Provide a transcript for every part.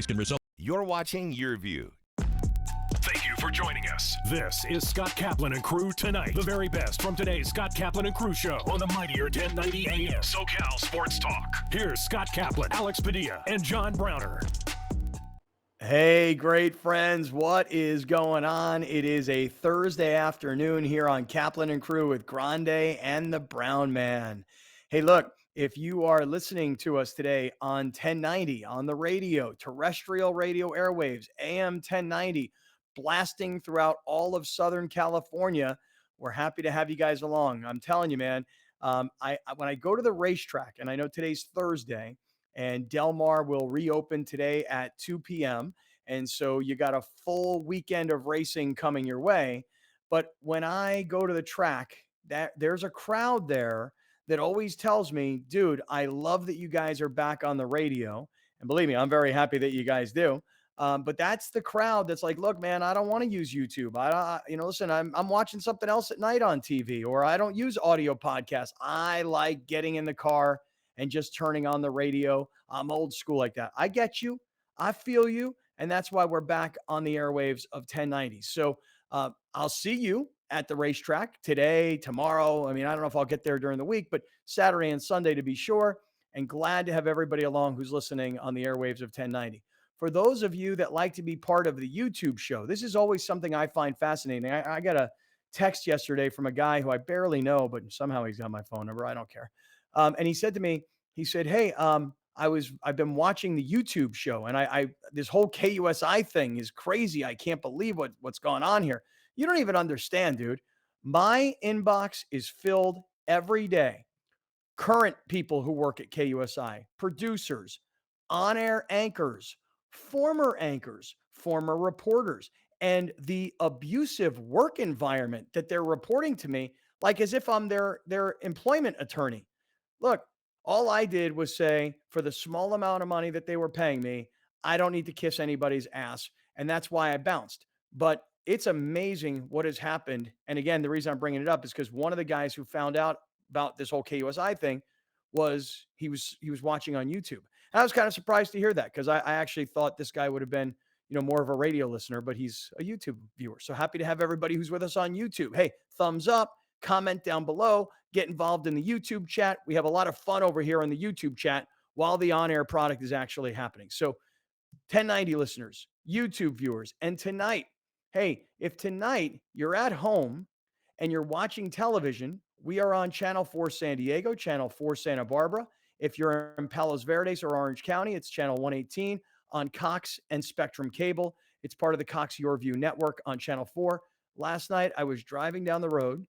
can result. You're watching Your View. Thank you for joining us. This is Scott Kaplan and Crew Tonight. The very best from today's Scott Kaplan and Crew show on the mightier 1090 AM SoCal Sports Talk. Here's Scott Kaplan, Alex Padilla, and John Browner. Hey, great friends. What is going on? It is a Thursday afternoon here on Kaplan and Crew with Grande and the Brown Man. Hey, look, if you are listening to us today on 1090 on the radio, terrestrial radio airwaves, AM 1090, blasting throughout all of Southern California, we're happy to have you guys along. I'm telling you, man, when I go to the racetrack, and I know today's Thursday, and Del Mar will reopen today at 2 p.m., and so you got a full weekend of racing coming your way. But when I go to the track, there's a crowd there that always tells me, dude, I love that you guys are back on the radio. And believe me, I'm very happy that you guys do. But that's the crowd that's like, look, man, I don't want to use YouTube. Listen, I'm watching something else at night on TV, or I don't use audio podcasts. I like getting in the car and just turning on the radio. I'm old school like that. I get you. I feel you. And that's why we're back on the airwaves of 1090. So I'll see you at the racetrack today, tomorrow. I mean, I don't know if I'll get there during the week, but Saturday and Sunday to be sure. And glad to have everybody along who's listening on the airwaves of 1090. For those of you that like to be part of the YouTube show, this is always something I find fascinating. I got a text yesterday from a guy who I barely know, but somehow he's got my phone number. I don't care. And he said to me, he said, hey, I've been watching the YouTube show, and this whole KUSI thing is crazy. I can't believe what's going on here. You don't even understand, dude. My inbox is filled every day. Current people who work at KUSI, producers, on-air anchors, former reporters, and the abusive work environment that they're reporting to me, like as if I'm their employment attorney. Look, all I did was say, for the small amount of money that they were paying me, I don't need to kiss anybody's ass. And that's why I bounced. But it's amazing what has happened. And again, the reason I'm bringing it up is because one of the guys who found out about this whole KUSI thing was he was watching on YouTube. And I was kind of surprised to hear that, because I actually thought this guy would have been, more of a radio listener, but he's a YouTube viewer. So happy to have everybody who's with us on YouTube. Hey, thumbs up, comment down below, get involved in the YouTube chat. We have a lot of fun over here on the YouTube chat while the on-air product is actually happening. So 1090 listeners, YouTube viewers, and tonight, hey, if tonight you're at home and you're watching television, we are on Channel 4 San Diego, Channel 4 Santa Barbara. If you're in Palos Verdes or Orange County, it's Channel 118 on Cox and Spectrum Cable. It's part of the Cox Your View network on Channel 4. Last night, I was driving down the road.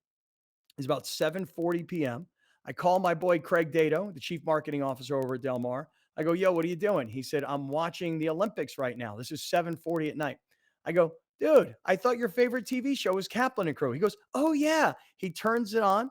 It's about 7:40 p.m. I call my boy Craig Dato, the chief marketing officer over at Del Mar. I go, yo, what are you doing? He said, I'm watching the Olympics right now. This is 7:40 at night. I go, dude, I thought your favorite TV show was Kaplan and Crew. He goes, oh, yeah. He turns it on,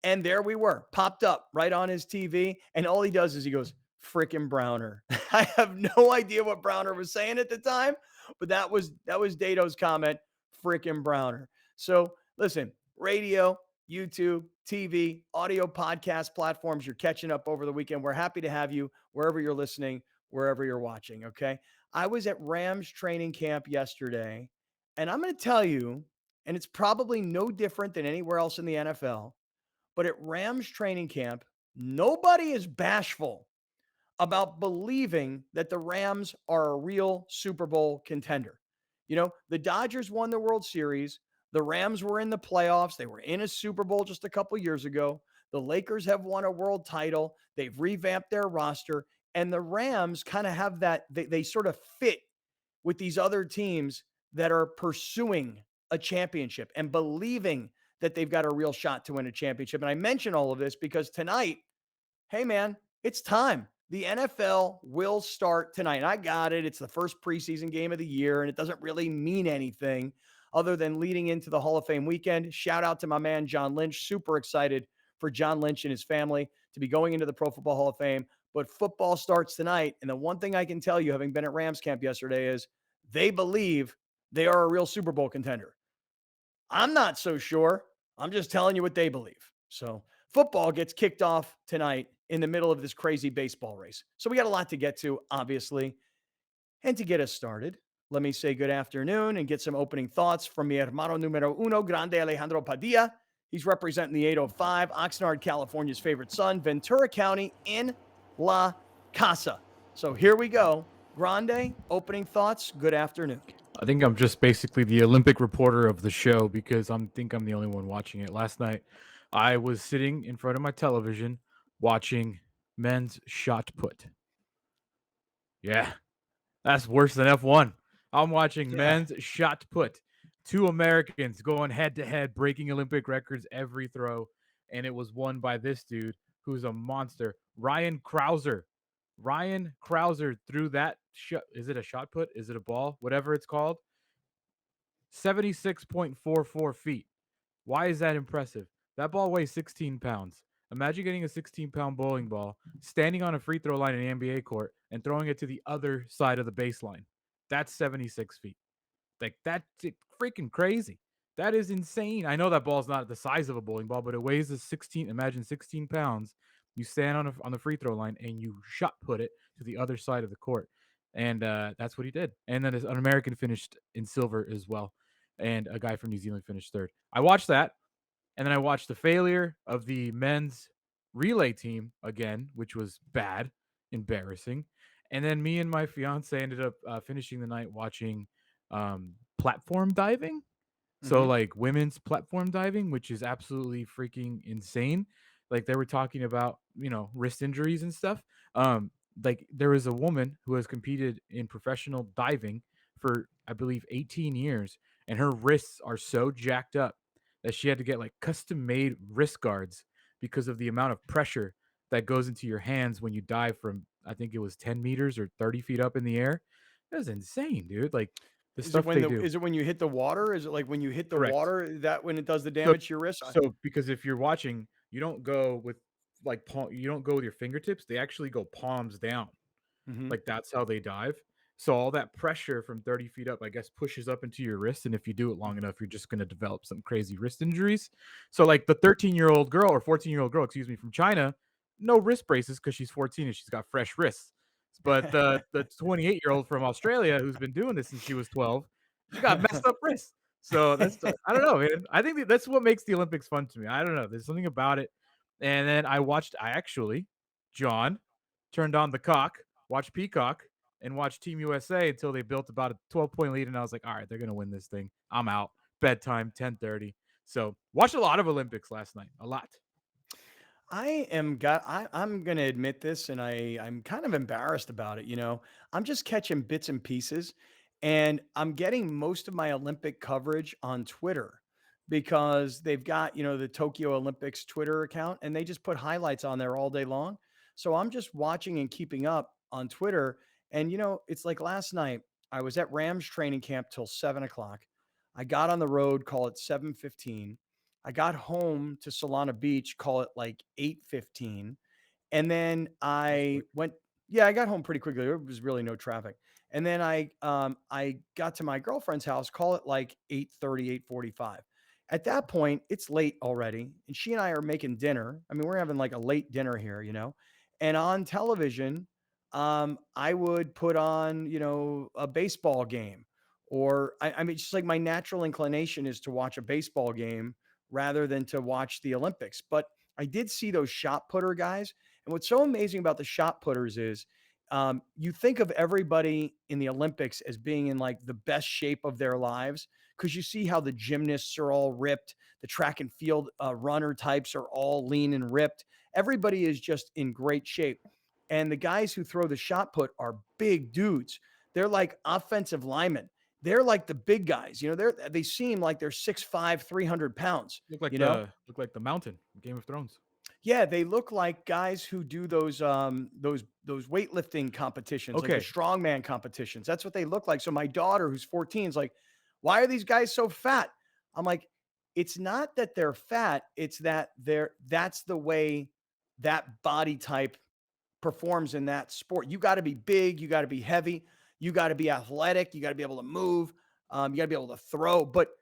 and there we were, popped up right on his TV. And all he does is he goes, frickin' Browner. I have no idea what Browner was saying at the time, but that was Dato's comment, frickin' Browner. So listen, radio, YouTube, TV, audio podcast platforms, you're catching up over the weekend. We're happy to have you wherever you're listening, wherever you're watching, okay? I was at Rams training camp yesterday, and I'm going to tell you, and it's probably no different than anywhere else in the NFL, but at Rams training camp, nobody is bashful about believing that the Rams are a real Super Bowl contender. The Dodgers won the World Series. The Rams were in the playoffs. They were in a Super Bowl just a couple years ago. The Lakers have won a world title. They've revamped their roster. And the Rams kind of have that, they sort of fit with these other teams that are pursuing a championship and believing that they've got a real shot to win a championship. And I mention all of this because tonight, hey, man, it's time. The NFL will start tonight. And I got it. It's the first preseason game of the year, and it doesn't really mean anything other than leading into the Hall of Fame weekend. Shout out to my man, John Lynch. Super excited for John Lynch and his family to be going into the Pro Football Hall of Fame. But football starts tonight. And the one thing I can tell you, having been at Rams camp yesterday, is they believe they are a real Super Bowl contender. I'm not so sure. I'm just telling you what they believe. So football gets kicked off tonight in the middle of this crazy baseball race. So we got a lot to get to, obviously. And to get us started, let me say good afternoon and get some opening thoughts from mi hermano numero uno, Grande Alejandro Padilla. He's representing the 805, Oxnard, California's favorite son, Ventura County in La Casa. So here we go. Grande, opening thoughts. Good afternoon. I think I'm just basically the Olympic reporter of the show because I'm the only one watching it. Last night, I was sitting in front of my television watching men's shot put. Yeah, that's worse than F1. I'm watching men's shot put. Two Americans going head to head, breaking Olympic records every throw, and it was won by this dude who's a monster, Ryan Krauser. Ryan Krauser threw that shot. Is it a shot put? Is it a ball? Whatever it's called. 76.44 feet. Why is that impressive? That ball weighs 16 pounds. Imagine getting a 16-pound bowling ball, standing on a free throw line in an NBA court, and throwing it to the other side of the baseline. That's 76 feet. Like, that's freaking crazy. That is insane. I know that ball's not the size of a bowling ball, but it weighs a 16. Imagine 16 pounds. You stand on the free throw line and you shot put it to the other side of the court. And that's what he did. And then an American finished in silver as well. And a guy from New Zealand finished third. I watched that. And then I watched the failure of the men's relay team again, which was bad, embarrassing. And then me and my fiance ended up finishing the night watching platform diving. So like women's platform diving, which is absolutely freaking insane. Like they were talking about, wrist injuries and stuff. Like there was a woman who has competed in professional diving for, I believe, 18 years, and her wrists are so jacked up that she had to get like custom made wrist guards because of the amount of pressure that goes into your hands when you dive from, I think it was 10 meters or 30 feet up in the air. That was insane, dude. Like the stuff they do. Is it when you hit the water? Is it like when you hit the Correct. water that when it does the So, damage to your wrist? so because if you're watching, you don't go with you don't go with your fingertips. They actually go palms down. Mhm. Like that's how they dive. So all that pressure from 30 feet up, I guess, pushes up into your wrist. And if you do it long enough, you're just going to develop some crazy wrist injuries. So like the 13-year-old girl or 14-year-old girl, excuse me, from China, no wrist braces because she's 14 and she's got fresh wrists. But the 28-year-old from Australia who's been doing this since she was 12, she got messed up wrists. So that's I don't know, man. I think that's what makes the Olympics fun to me. I don't know. There's something about it. And then I actually, John, turned on the cock, watched Peacock, and watched Team USA until they built about a 12-point lead. And I was like, all right, they're going to win this thing. I'm out. Bedtime, 10:30. So watched a lot of Olympics last night. A lot. I'm gonna admit this, and I'm kind of embarrassed about it. I'm just catching bits and pieces, and I'm getting most of my Olympic coverage on Twitter because they've got the Tokyo Olympics Twitter account, and they just put highlights on there all day long. So I'm just watching and keeping up on Twitter, and it's like last night I was at Rams training camp till 7 o'clock. I got on the road, call it 7:15. I got home to Solana Beach, call it like 8:15. And then I went, yeah, I got home pretty quickly. There was really no traffic. And then I got to my girlfriend's house, call it like 8:30, 8:45. At that point, it's late already. And she and I are making dinner. I mean, we're having like a late dinner here. And on television, I would put on, a baseball game. Or I mean, just like my natural inclination is to watch a baseball game rather than to watch the Olympics. But I did see those shot putter guys. And what's so amazing about the shot putters is you think of everybody in the Olympics as being in like the best shape of their lives because you see how the gymnasts are all ripped, the track and field runner types are all lean and ripped. Everybody is just in great shape. And the guys who throw the shot put are big dudes. They're like offensive linemen. They're like the big guys, they seem like they're 6'5", 300 pounds, Look like the mountain in Game of Thrones. Yeah, they look like guys who do those weightlifting competitions, like the Okay. strongman competitions. That's what they look like. So my daughter, who's 14, is like, "Why are these guys so fat?" I'm like, "It's not that they're fat. It's that that's the way that body type performs in that sport. You got to be big. You got to be heavy. You got to be athletic. You got to be able to move. You got to be able to throw. But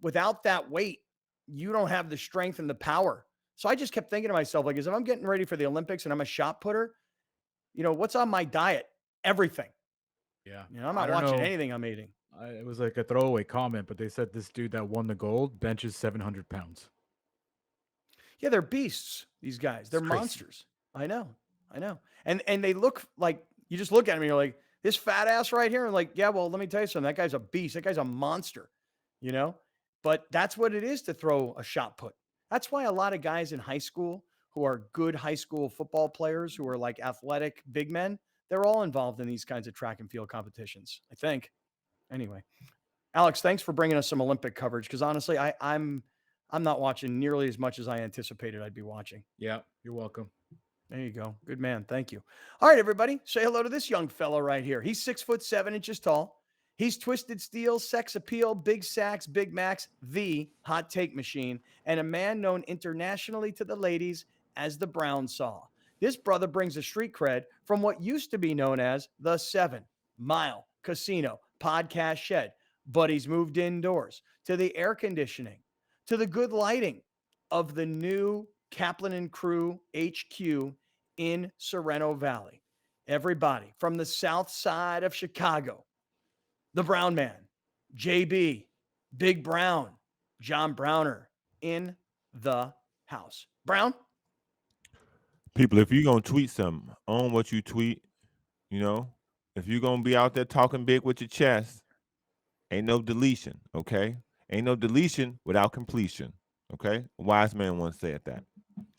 without that weight, you don't have the strength and the power." So I just kept thinking to myself, like, as if I'm getting ready for the Olympics and I'm a shot putter, what's on my diet? Everything. Yeah. You know, I'm I not don't watching know. anything I'm eating. It was like a throwaway comment, but they said this dude that won the gold benches 700 pounds. Yeah, they're beasts, these guys. They're It's crazy. monsters. I know. And they look like, you just look at them and you're like, this fat ass right here. And like, yeah, well, let me tell you something. That guy's a beast. That guy's a monster, you know? But that's what it is to throw a shot put. That's why a lot of guys in high school who are good high school football players, who are like athletic big men, they're all involved in these kinds of track and field competitions, I think. Anyway, Alex, thanks for bringing us some Olympic coverage, because honestly, I'm not watching nearly as much as I anticipated I'd be watching. Yeah, you're welcome. There you go. Good man. Thank you. All right, everybody. Say hello to this young fella right here. He's 6'7" tall. He's twisted steel, sex appeal, big sacks, Big Macs, the hot take machine, and a man known internationally to the ladies as the Brown Saw. This brother brings a street cred from what used to be known as the 7 Mile Casino Podcast Shed, but he's moved indoors to the air conditioning, to the good lighting of the new Kaplan and Crew HQ in Sorrento Valley. Everybody from the south side of Chicago, the Brown Man, JB, Big Brown, John Browner in the house. Brown? People, if you're going to tweet something, own what you tweet, you know? If you're going to be out there talking big with your chest, ain't no deletion, okay? Ain't no deletion without completion, okay? A wise man once said that.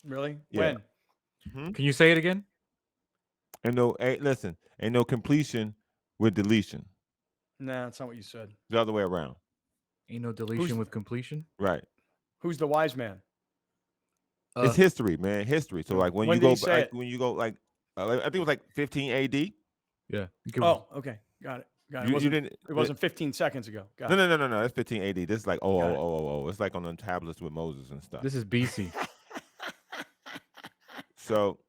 Really? Yeah. When? Can you say it again? Ain't no completion with deletion. Nah, that's not what you said. The other way around. Ain't no deletion with completion. Right. Who's the wise man? It's history, man. History. So like when you go, like, I think it was like 15 AD. Yeah. Oh, okay. Got it. It wasn't 15 seconds ago. Got it. No. That's 15 AD. This is like It's like on the tablets with Moses and stuff. This is BC. So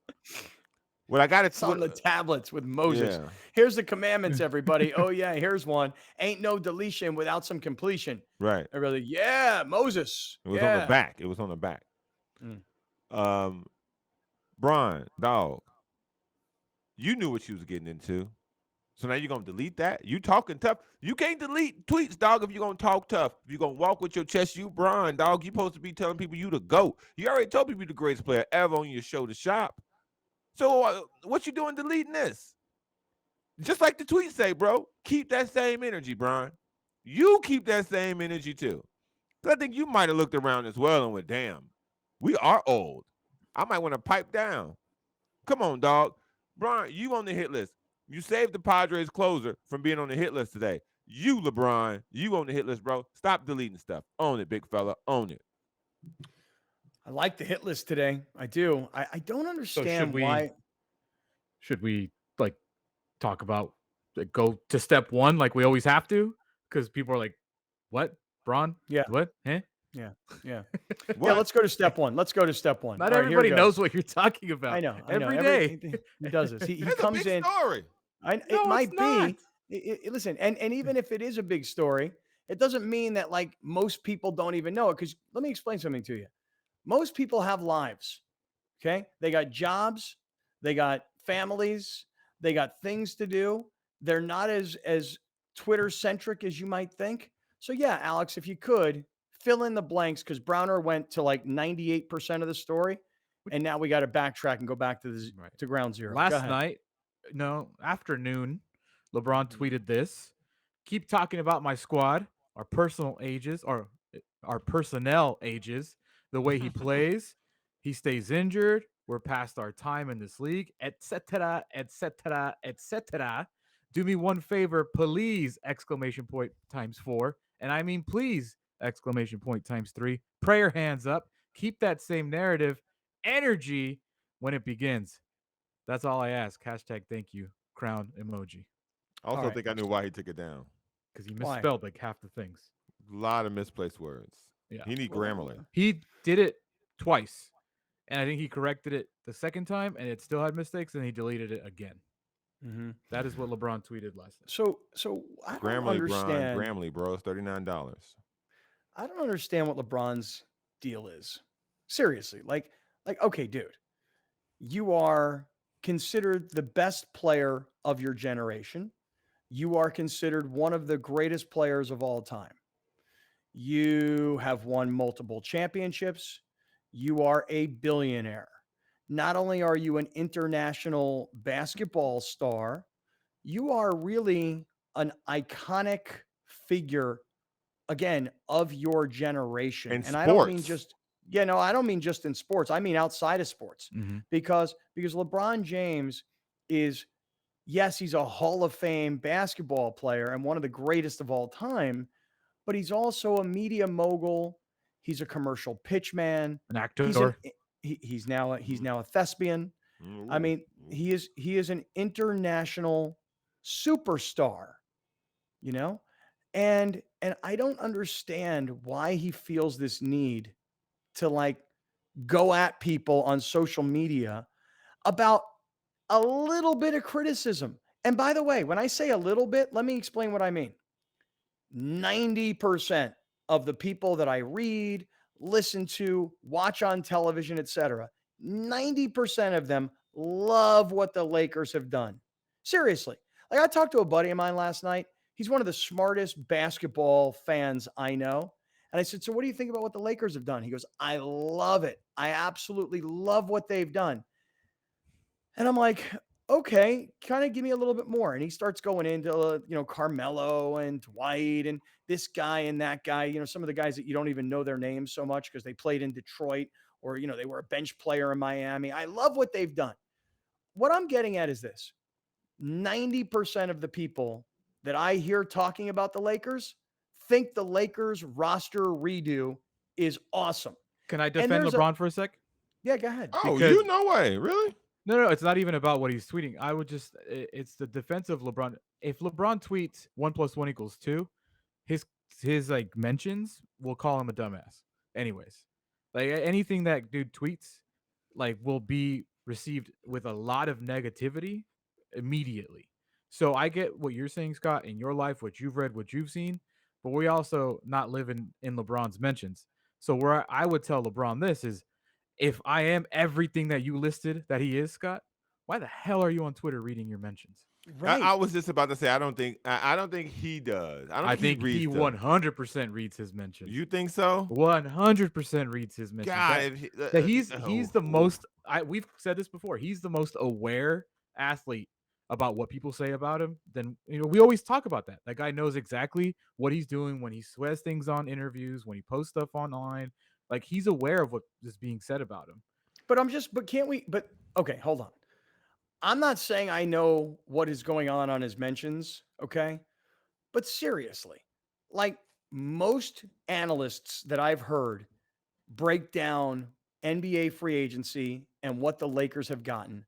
what I got It's on the tablets with Moses. Yeah. Here's the commandments, everybody. Oh yeah, here's one. Ain't no deletion without some completion. Right. Everybody, yeah, Moses. It was on the back. It was on the back. Brian, dog, you knew what you was getting into. So now you're going to delete that? You talking tough. You can't delete tweets, dog, if you're going to talk tough. If you're going to walk with your chest, you Brian, dog. You supposed to be telling people you the GOAT. You already told people you're the greatest player ever on your show to shop. So what you doing deleting this? Just like the tweets say, bro, keep that same energy, Brian. You keep that same energy too. Because I think you might have looked around as well and went, damn, we are old. I might want to pipe down. Come on, dog. Brian, you on the hit list. You saved the Padres closer from being on the hit list today. You, LeBron, you on the hit list, bro. Stop deleting stuff. Own it, big fella. Own it. I like the hit list today. I do. I don't understand why. Should we like talk about go to step one like we always have to? Because people are like, what? Braun? Yeah. What? Eh? Yeah. Yeah, let's go to step one. Not right, everybody knows what you're talking about. I know. Every day. He does this. He That's comes a big in. Story. It might be. Listen, and even if it is a big story, it doesn't mean that like most people don't even know it. Because let me explain something to you. Most people have lives. Okay, they got jobs, they got families, they got things to do. They're not as Twitter centric as you might think. So yeah, Alex, if you could fill in the blanks, because Browner went to like 98% of the story, and now we got to backtrack and go back to to ground zero. Afternoon, LeBron tweeted this: "Keep talking about my squad, our personal ages, or our personnel ages, the way he plays. He stays injured. We're past our time in this league, etc., etc., etc. Do me one favor, please! Exclamation point times 4, and I mean please! Exclamation point times 3. Prayer hands up. Keep that same narrative energy when it begins. That's all I ask. Hashtag thank you. Crown emoji. I also think I knew why he took it down. Because he misspelled like half the things. A lot of misplaced words. Yeah. He need Grammarly. He did it twice. And I think he corrected it the second time, and it still had mistakes, and he deleted it again. Mm-hmm. That is what LeBron tweeted last night. So I don't understand. Grammarly, bro. It's $39. I don't understand what LeBron's deal is. Seriously. Like, okay, dude, you are considered the best player of your generation. you are considered one of the greatest players of all time. You have won multiple championships. You are a billionaire. Not only are you an international basketball star, you are really an iconic figure, again, of your generation. In And I don't mean sports. just, I don't mean just in sports. I mean outside of sports, Mm-hmm. because LeBron James is, yes, he's a Hall of Fame basketball player and one of the greatest of all time, but he's also a media mogul. He's a commercial pitchman. An He's an actor. he's now a thespian. I mean, he is an international superstar, you know? And I don't understand why he feels this need to like go at people on social media about a little bit of criticism. And by the way, when I say a little bit, let me explain what I mean. 90% of the people that I read, listen to, watch on television, etc., 90% of them love what the Lakers have done. Seriously. Like, I talked to a buddy of mine last night. He's one of the smartest basketball fans I know. And I said, "So what do you think about what the Lakers have done?" He goes, "I love it. I absolutely love what they've done." And I'm like, "Okay, kind of give me a little bit more." And he starts going into, Carmelo and Dwight and this guy and that guy, some of the guys that you don't even know their names so much because they played in Detroit, or, they were a bench player in Miami. I love what they've done. What I'm getting at is this: 90% of the people that I hear talking about the Lakers think the Lakers roster redo is awesome. Can I And defend there's LeBron for a sec? yeah, go ahead. Oh, Because- no way. Really? No, it's not even about what he's tweeting. I would just, it's the defense of LeBron. If LeBron tweets 1 + 1 = 2, his like mentions will call him a dumbass. Anyways, like anything that dude tweets, like will be received with a lot of negativity immediately. So I get what you're saying, Scott, in your life, what you've read, what you've seen, but we also not live in LeBron's mentions. So where I would tell LeBron this is, if I am everything that you listed that he is, Scott, why the hell are you on Twitter reading your mentions? Right. I was just about to say I don't think he does. I think he reads them. 100% reads his mentions. You think so? 100% reads his mentions. God, That he's the most. We've said this before. He's the most aware athlete about what people say about him. Then we always talk about that. That guy knows exactly what he's doing when he swears things on interviews, when he posts stuff online. Like, he's aware of what is being said about him. But okay, hold on. I'm not saying I know what is going on his mentions, okay? But seriously, like, most analysts that I've heard break down NBA free agency and what the Lakers have gotten,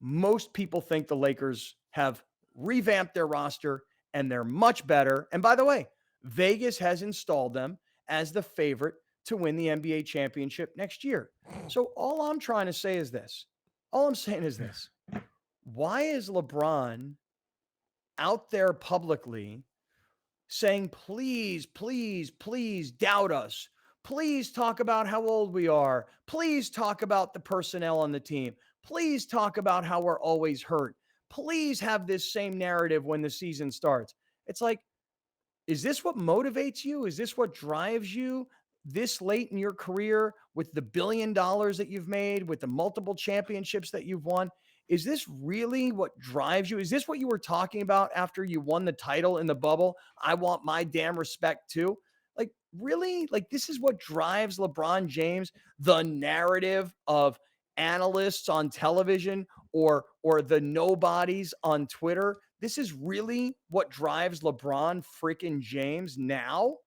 most people think the Lakers have revamped their roster and they're much better. And by the way, Vegas has installed them as the favorite to win the NBA championship next year. So all I'm trying to say is this. All I'm saying is this. Why is LeBron out there publicly saying, "Please, please, please doubt us. Please talk about how old we are. Please talk about the personnel on the team. Please talk about how we're always hurt. Please have this same narrative when the season starts." It's like, is this what motivates you? Is this what drives you this late in your career, with the $1 billion that you've made, with the multiple championships that you've won? Is this really what drives you? Is this what you were talking about after you won the title in the bubble? I want my damn respect too. Like, really? Like, this is what drives LeBron James, the narrative of analysts on television or the nobodies on Twitter? This is really what drives LeBron freaking James now?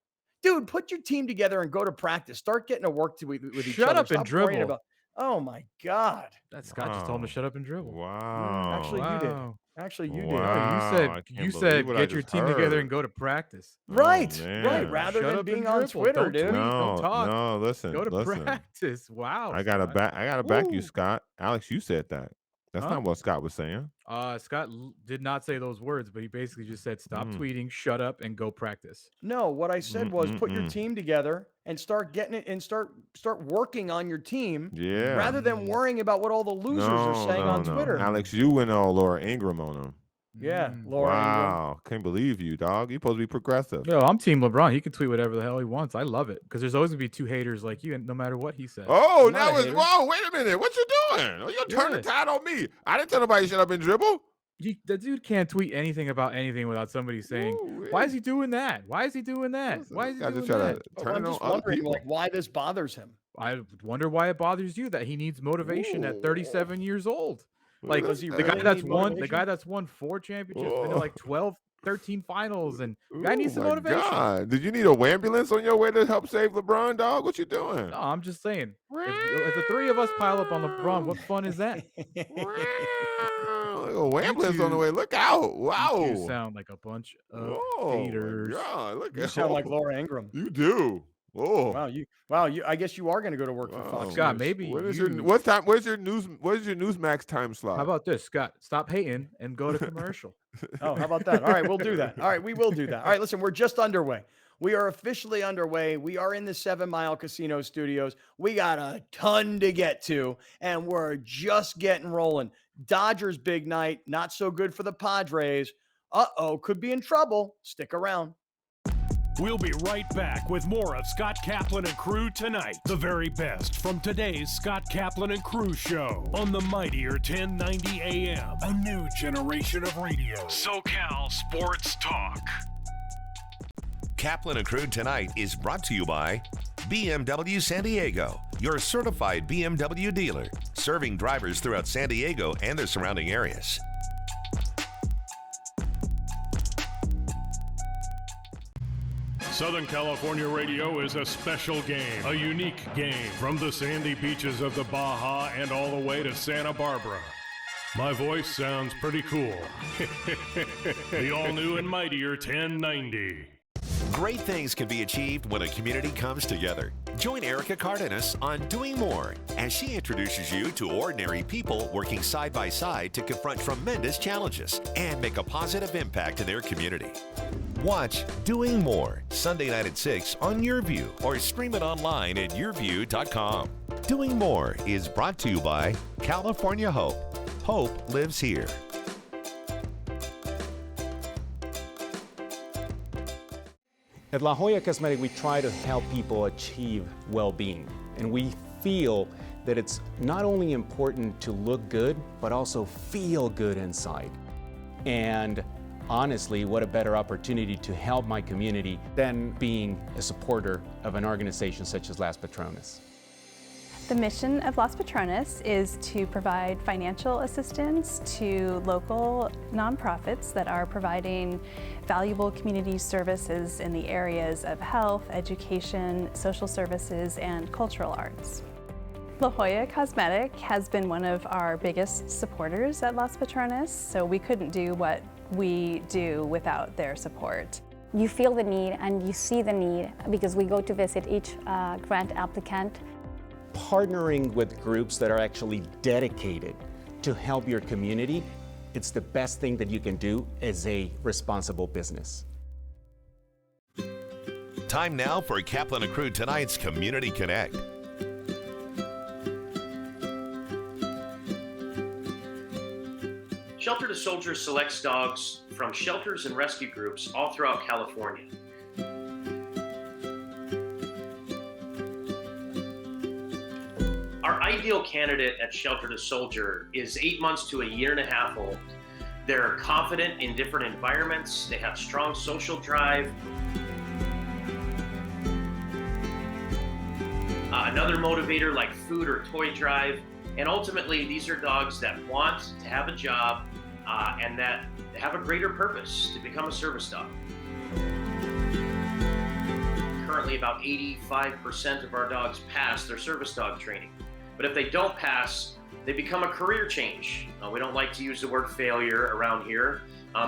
Dude, put your team together and go to practice. Start getting to work with each other. Shut up and Stop worrying dribble. Oh my God. That Scott just told him to shut up and dribble. Wow. Actually, you did. Actually, you did. Wow. You said get your team together and go to practice. Right. man. Right. Rather Shut than up being and on dribble. Twitter, Don't dude. tweet. Don't talk. No, listen. Go to listen. practice. Wow. I gotta Scott. back you, Woo. Scott. Alex, you said that. That's Huh? not what Scott was saying. Scott did not say those words, but he basically just said, "Stop tweeting, shut up, and go practice." No, what I said was put your team together and start getting it and start working on your team Yeah. rather than worrying about what all the losers are saying on Twitter. Alex, you went all Laura Ingram on him. Yeah, Laura Ingraham. Wow, can't believe you, dog. You supposed to be progressive. Yo, I'm Team LeBron. He can tweet whatever the hell he wants. I love it because there's always gonna be two haters like you, and no matter what he says. Oh, I'm not now a it's hater. whoa. Wait a minute. What you doing? Oh, you turn the Yeah. tide on me. I didn't tell nobody to shut up and dribble. The dude can't tweet anything about anything without somebody saying, Ooh, "Why is he doing that? Why is he doing that? listen, Why is he I doing just try that?" to Oh, turn I'm it on just other wondering, people. like, why this bothers him. I wonder why it bothers you that he needs motivation at 37 years old. Like Does he the really guy that's need won, the motivation? guy that's won 4 championships, been to Oh. like 12, 13 finals, and guy needs Oh some my motivation. God. Did you need a ambulance on your way to help save LeBron, dog? What you doing? No, I'm just saying. If the three of us pile up on LeBron, what fun is that? Oh, ambulance on the two- way. Look out. You Wow. two sound like a bunch of Oh haters. my God. Look You at sound like Laura Ingraham. You do. Oh. Wow, I guess you are going to go to work for Wow. Fox Scott, News. maybe What is you. what time? Where's your Newsmax time slot? How about this, Scott? Stop hating and go to commercial. Oh, how about that? All right, we'll do that. All right, we will do that. All right, listen, we're just underway. We are officially underway. We are in the 7 Mile Casino Studios. We got a ton to get to, and we're just getting rolling. Dodgers big night, not so good for the Padres. Uh-oh, could be in trouble. Stick around. We'll be right back with more of Scott Kaplan and Crew tonight. The very best from today's Scott Kaplan and Crew show on the mightier 1090 AM. A new generation of radio. SoCal Sports Talk. Kaplan and Crew tonight is brought to you by BMW San Diego, your certified BMW dealer, serving drivers throughout San Diego and the surrounding areas. Southern California radio is a special game, a unique game from the sandy beaches of the Baja and all the way to Santa Barbara. My voice sounds pretty cool. The all-new and mightier 1090. Great things can be achieved when a community comes together. Join Erica Cardenas on Doing More as she introduces you to ordinary people working side by side to confront tremendous challenges and make a positive impact in their community. Watch Doing More Sunday night at 6 on YourView or stream it online at yourview.com. Doing More is brought to you by California Hope. Hope lives here. At La Jolla Cosmetic, we try to help people achieve well-being. And we feel that it's not only important to look good, but also feel good inside. And honestly, what a better opportunity to help my community than being a supporter of an organization such as Las Patronas. The mission of Las Patronas is to provide financial assistance to local nonprofits that are providing valuable community services in the areas of health, education, social services, and cultural arts. La Jolla Cosmetic has been one of our biggest supporters at Las Patronas, so we couldn't do what we do without their support. You feel the need and you see the need because we go to visit each grant applicant. Partnering with groups that are actually dedicated to help your community, it's the best thing that you can do as a responsible business. Time now for Kaplan and Crew tonight's Community Connect. Shelter to Soldiers selects dogs from shelters and rescue groups all throughout California. Our ideal candidate at Shelter to Soldier is 8 months to a year and a half old. They're confident in different environments, they have strong social drive. Another motivator like food or toy drive. And ultimately, these are dogs that want to have a job and that have a greater purpose to become a service dog. Currently, about 85% of our dogs pass their service dog training. But if they don't pass, they become a career change. We don't like to use the word failure around here.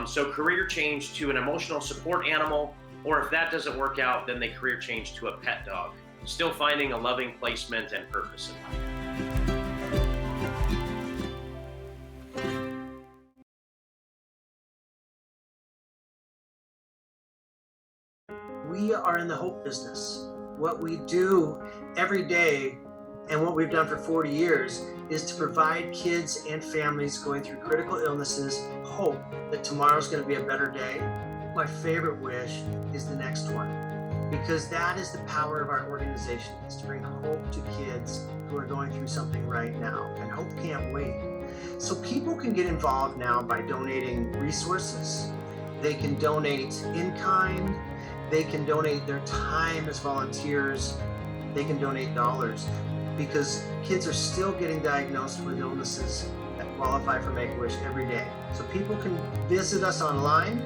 So career change to an emotional support animal, or if that doesn't work out, then they career change to a pet dog. Still finding a loving placement and purpose in life. We are in the hope business. What we do every day And what we've done for 40 years is to provide kids and families going through critical illnesses hope that tomorrow's going to be a better day. My favorite wish is the next one, because that is the power of our organization, is to bring hope to kids who are going through something right now, and hope can't wait. So people can get involved now by donating resources. They can donate in kind. They can donate their time as volunteers. They can donate dollars, because kids are still getting diagnosed with illnesses that qualify for Make-A-Wish every day. So people can visit us online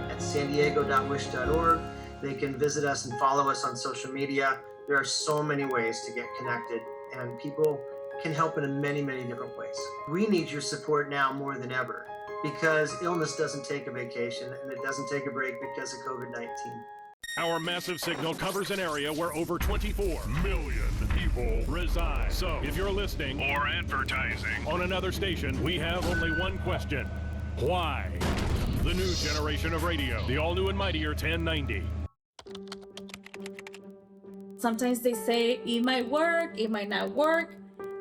at sandiego.wish.org. They can visit us and follow us on social media. There are so many ways to get connected, and people can help in many, many different ways. We need your support now more than ever, because illness doesn't take a vacation and it doesn't take a break because of COVID-19. Our massive signal covers an area where over 24 million people reside. So if you're listening or advertising on another station, we have only one question. Why? The new generation of radio, the all-new and mightier 1090. Sometimes they say it might work, it might not work.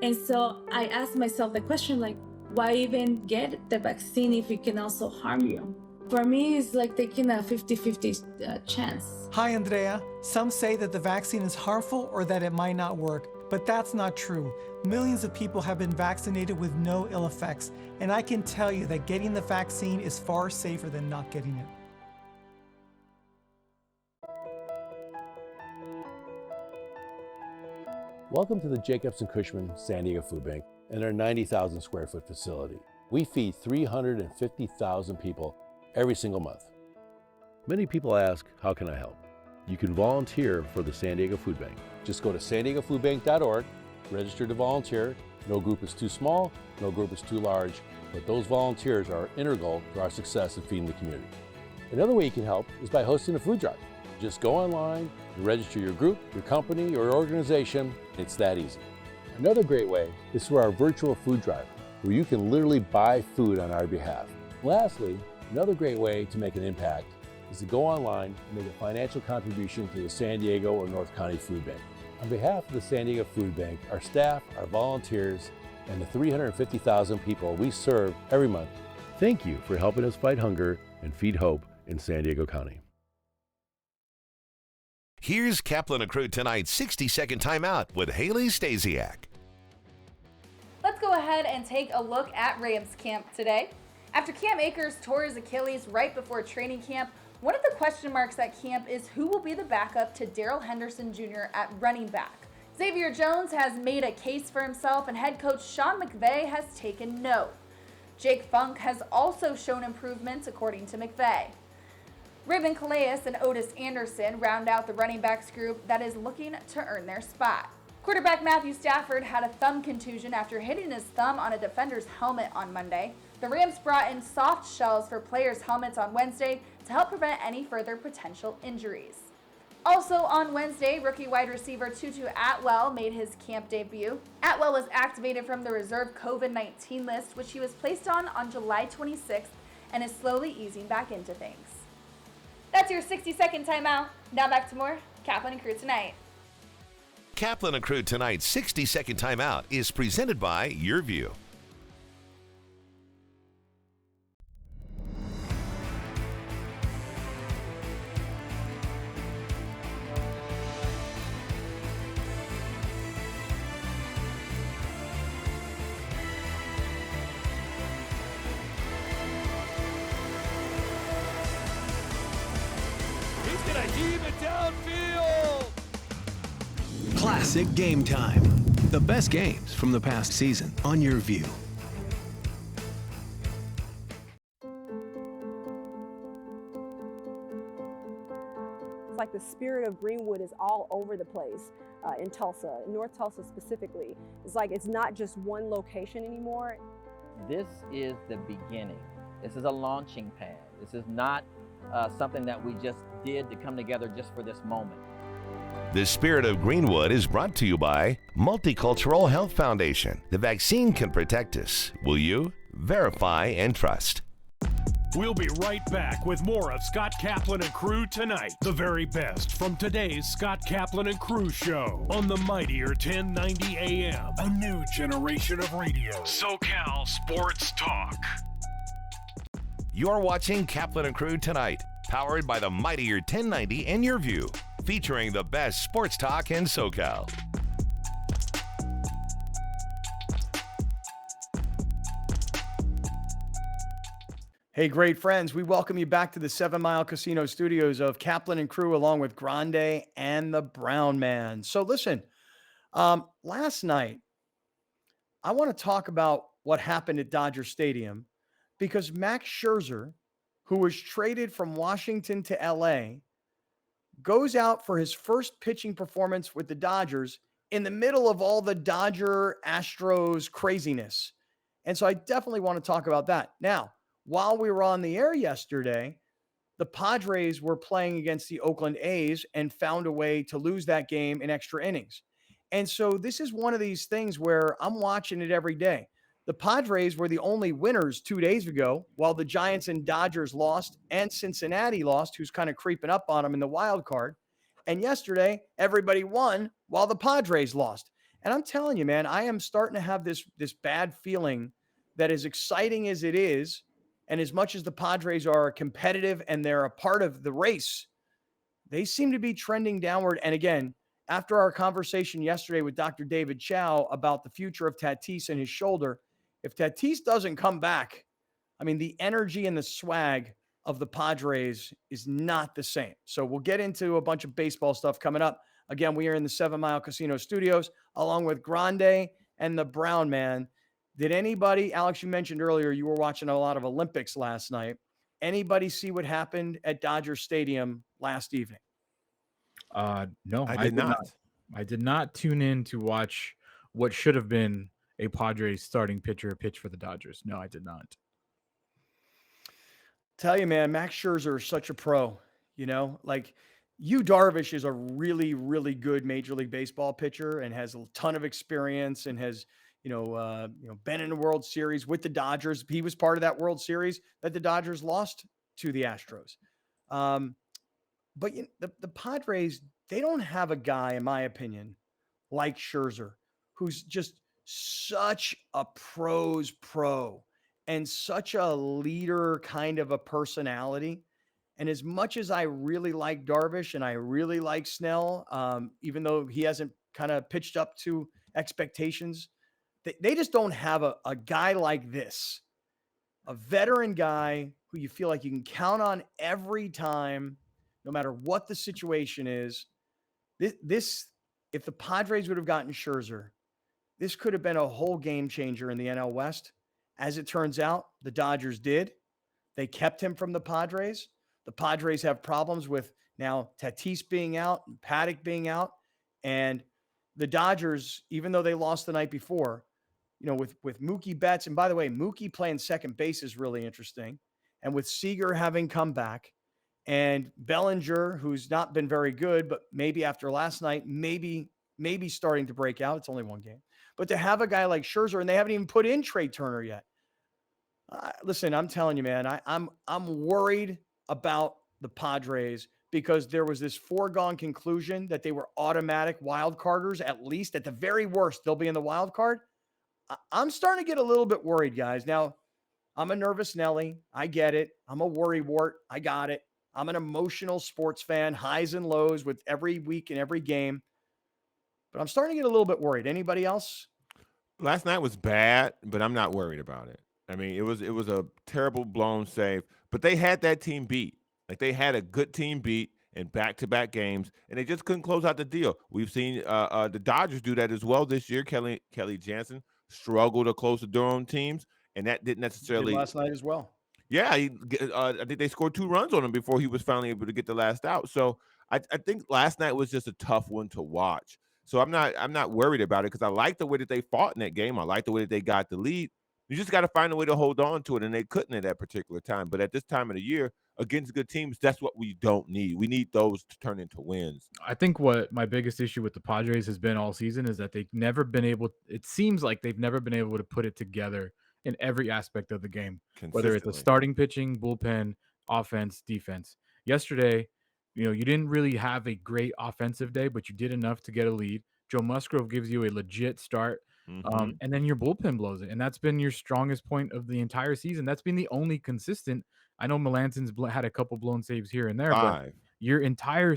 And so I ask myself the question, like, why even get the vaccine if it can also harm you? For me, it's like taking a 50-50 chance. Hi, Andrea. Some say that the vaccine is harmful or that it might not work, but that's not true. Millions of people have been vaccinated with no ill effects, and I can tell you that getting the vaccine is far safer than not getting it. Welcome to the Jacobs & Cushman San Diego Food Bank and our 90,000 square foot facility. We feed 350,000 people every single month. Many people ask, how can I help? You can volunteer for the San Diego Food Bank. Just go to sandiegofoodbank.org, register to volunteer. No group is too small, no group is too large, but those volunteers are integral to our success in feeding the community. Another way you can help is by hosting a food drive. Just go online and register your group, your company, or your organization. It's that easy. Another great way is through our virtual food drive, where you can literally buy food on our behalf. Lastly, another great way to make an impact is to go online and make a financial contribution to the San Diego or North County Food Bank. On behalf of the San Diego Food Bank, our staff, our volunteers, and the 350,000 people we serve every month, thank you for helping us fight hunger and feed hope in San Diego County. Here's Kaplan and Crew tonight's 60-second timeout with Haley Stasiak. Let's go ahead and take a look at Rams camp today. After Cam Akers tore his Achilles right before training camp, one of the question marks at camp is who will be the backup to Darrell Henderson Jr. at running back. Xavier Jones has made a case for himself, and head coach Sean McVay has taken note. Jake Funk has also shown improvements, according to McVay. Raven Calais and Otis Anderson round out the running backs group that is looking to earn their spot. Quarterback Matthew Stafford had a thumb contusion after hitting his thumb on a defender's helmet on Monday. The Rams brought in soft shells for players' helmets on Wednesday to help prevent any further potential injuries. Also on Wednesday, rookie wide receiver Tutu Atwell made his camp debut. Atwell was activated from the reserve COVID-19 list, which he was placed on July 26th, and is slowly easing back into things. That's your 60-second timeout. Now back to more Kaplan and Crew Tonight. Kaplan and Crew tonight's 60-second timeout is presented by Your View. Classic Game Time. The best games from the past season on Your View. It's like the spirit of Greenwood is all over the place in Tulsa, North Tulsa specifically. It's like it's not just one location anymore. This is the beginning. This is a launching pad. This is not something that we just did to come together just for this moment. The Spirit of Greenwood is brought to you by Multicultural Health Foundation. The vaccine can protect us. Will you? Verify and trust. We'll be right back with more of Scott Kaplan and Crew tonight. The very best from today's Scott Kaplan and Crew show on the mightier 1090 AM. A new generation of radio. SoCal Sports Talk. You're watching Kaplan and Crew tonight, powered by the mightier 1090 and Your View, featuring the best sports talk in SoCal. Hey, great friends, we welcome you back to the 7 Mile Casino studios of Kaplan and Crew, along with Grande and the Brown Man. So listen, last night, I want to talk about what happened at Dodger Stadium because Max Scherzer, who was traded from Washington to LA, goes out for his first pitching performance with the Dodgers in the middle of all the Dodger Astros craziness. And so I definitely want to talk about that. Now, while we were on the air yesterday, the Padres were playing against the Oakland A's and found a way to lose that game in extra innings. And so this is one of these things where I'm watching it every day. The Padres were the only winners 2 days ago, while the Giants and Dodgers lost and Cincinnati lost, who's kind of creeping up on them in the wild card. And yesterday, everybody won while the Padres lost. And I'm telling you, man, I am starting to have this bad feeling that as exciting as it is, and as much as the Padres are competitive and they're a part of the race, they seem to be trending downward. And again, after our conversation yesterday with Dr. David Chow about the future of Tatis and his shoulder, if Tatis doesn't come back, I mean, the energy and the swag of the Padres is not the same. So we'll get into a bunch of baseball stuff coming up. Again, we are in the 7 Mile Casino studios, along with Grande and the Brown Man. Did anybody, Alex, you mentioned earlier you were watching a lot of Olympics last night. Anybody see what happened at Dodger Stadium last evening? No, I did not. I did not tune in to watch what should have been a Padres starting pitcher pitch for the Dodgers. No, I did not. Tell you, man, Max Scherzer is such a pro. You know, like Yu Darvish is a really, really good Major League Baseball pitcher and has a ton of experience and has been in the World Series with the Dodgers. He was part of that World Series that the Dodgers lost to the Astros. But the Padres, they don't have a guy, in my opinion, like Scherzer, who's just such a pro's pro and such a leader kind of a personality. And as much as I really like Darvish and I really like Snell, even though he hasn't kind of pitched up to expectations, they just don't have a guy like this, a veteran guy who you feel like you can count on every time, no matter what the situation is. This if the Padres would have gotten Scherzer, this could have been a whole game changer in the NL West. As it turns out, the Dodgers did. They kept him from the Padres. The Padres have problems with now Tatis being out and Paddock being out. And the Dodgers, even though they lost the night before, with Mookie Betts, and by the way, Mookie playing second base is really interesting. And with Seager having come back and Bellinger, who's not been very good, but maybe after last night, maybe starting to break out. It's only one game. But to have a guy like Scherzer, and they haven't even put in Trey Turner yet. Listen, I'm telling you, man, I'm worried about the Padres because there was this foregone conclusion that they were automatic wild carders, at least at the very worst, they'll be in the wild card. I'm starting to get a little bit worried, guys. Now, I'm a nervous Nelly. I get it. I'm a worrywart. I got it. I'm an emotional sports fan, highs and lows with every week and every game. But I'm starting to get a little bit worried. Anybody else? Last night was bad, but I'm not worried about it. I mean, it was a terrible blown save, but they had that team beat. Like they had a good team beat in back-to-back games, and they just couldn't close out the deal. We've seen the Dodgers do that as well this year. Kelly Jansen struggled to close the Durham teams, and that didn't necessarily Did last night as well. Yeah, I think they scored 2 runs on him before he was finally able to get the last out. So I think last night was just a tough one to watch. So I'm not worried about it because I like the way that they fought in that game. I like the way that they got the lead. You just got to find a way to hold on to it, and they couldn't at that particular time. But at this time of the year, against good teams, that's what we don't need. We need those to turn into wins. I think what my biggest issue with the Padres has been all season is that they've never been able – it seems like they've never been able to put it together in every aspect of the game, whether it's a consistently. starting pitching, bullpen, offense, defense. Yesterday, you didn't really have a great offensive day, but you did enough to get a lead. Joe Musgrove gives you a legit start, Mhm. and then your bullpen blows it, and that's been your strongest point of the entire season. That's been the only consistent. I know Melanton's had a couple blown saves here and there, but 5. your entire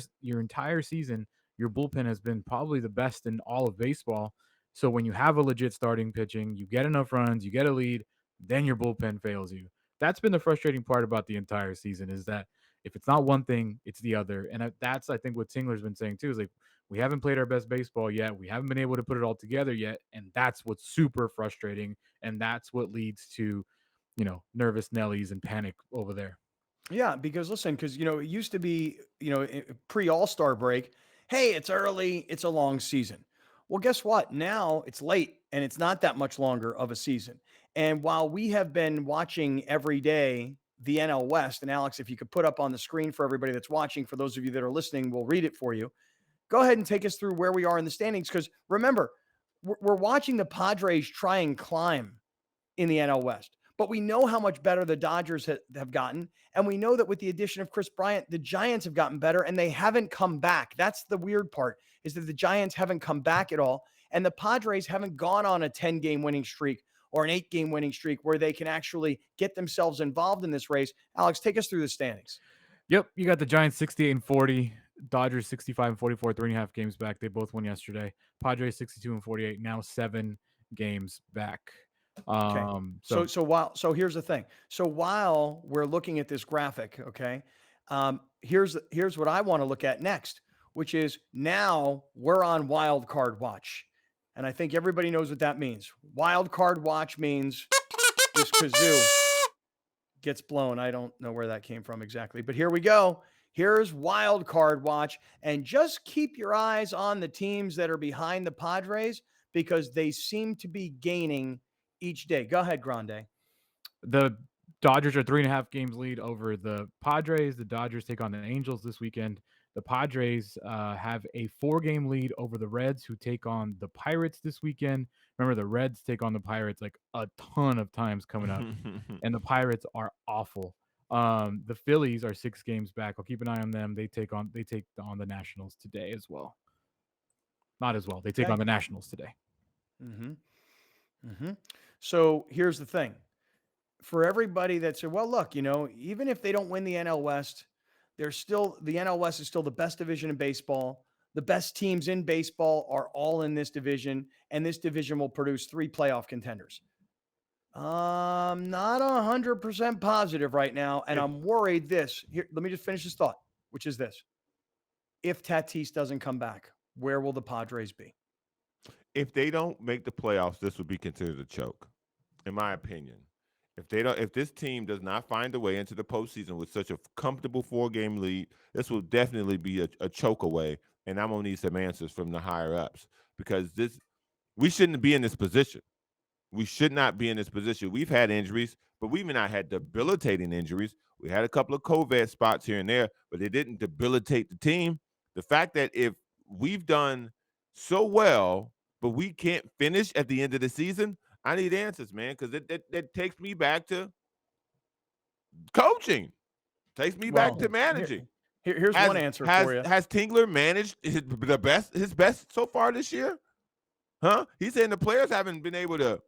season, your bullpen has been probably the best in all of baseball. So when you have a legit starting pitching, you get enough runs, you get a lead, then your bullpen fails you. That's been the frustrating part about the entire season, is that if it's not one thing, it's the other. And that's, I think, what Tingler's been saying too, is like, we haven't played our best baseball yet. We haven't been able to put it all together yet. And that's what's super frustrating. And that's what leads to, nervous Nellies and panic over there. Yeah, because listen, because it used to be, pre All-Star break, hey, it's early, it's a long season. Well, guess what? Now it's late and it's not that much longer of a season. And while we have been watching every day the NL West, and Alex, if you could put up on the screen for everybody that's watching, for those of you that are listening, we'll read it for you. Go ahead and take us through where we are in the standings, because remember, we're watching the Padres try and climb in the NL West. But we know how much better the Dodgers have gotten. And we know that with the addition of Chris Bryant, the Giants have gotten better and they haven't come back. That's the weird part, is that the Giants haven't come back at all. And the Padres haven't gone on a 10-game winning streak or an 8-game winning streak where they can actually get themselves involved in this race. Alex, take us through the standings. Yep, you got the Giants 68-40, Dodgers 65-44, 3.5 games back. They both won yesterday. Padres 62-48, now 7 games back. Okay. So here's the thing. So while we're looking at this graphic, okay, here's what I want to look at next, which is now we're on wild card watch. And I think everybody knows what that means. Wild card watch means this kazoo gets blown. I don't know where that came from exactly, but here we go. Here's wild card watch, and just keep your eyes on the teams that are behind the Padres, because they seem to be gaining each day. Go ahead, Grande. The Dodgers are 3.5 games lead over the Padres. The Dodgers take on the Angels this weekend. The Padres have a 4-game lead over the Reds, who take on the Pirates this weekend. Remember, the Reds take on the Pirates like a ton of times coming up, and the Pirates are awful. The Phillies are 6 games back. I'll keep an eye on them. They take on the Nationals today as well. Not as well. They take on the Nationals today. So here's the thing. For everybody that said, well, look, even if they don't win the NL West, the NL West is still the best division in baseball. The best teams in baseball are all in this division, and this division will produce 3 playoff contenders. I'm not 100% positive right now, and I'm worried here, let me just finish this thought, which is this. If Tatis doesn't come back, where will the Padres be? If they don't make the playoffs, this would be considered a choke, in my opinion. If this team does not find a way into the postseason with such a comfortable 4-game lead, this will definitely be a choke away. And I'm gonna need some answers from the higher ups, because we shouldn't be in this position. We should not be in this position. We've had injuries, but we've not had debilitating injuries. We had a couple of COVID spots here and there, but it didn't debilitate the team. The fact that if we've done so well, but we can't finish at the end of the season, I need answers, man, because it takes me back to coaching, takes me back to managing. Here's one answer for you. Has Tingler managed his best so far this year? Huh? He's saying the players haven't been able to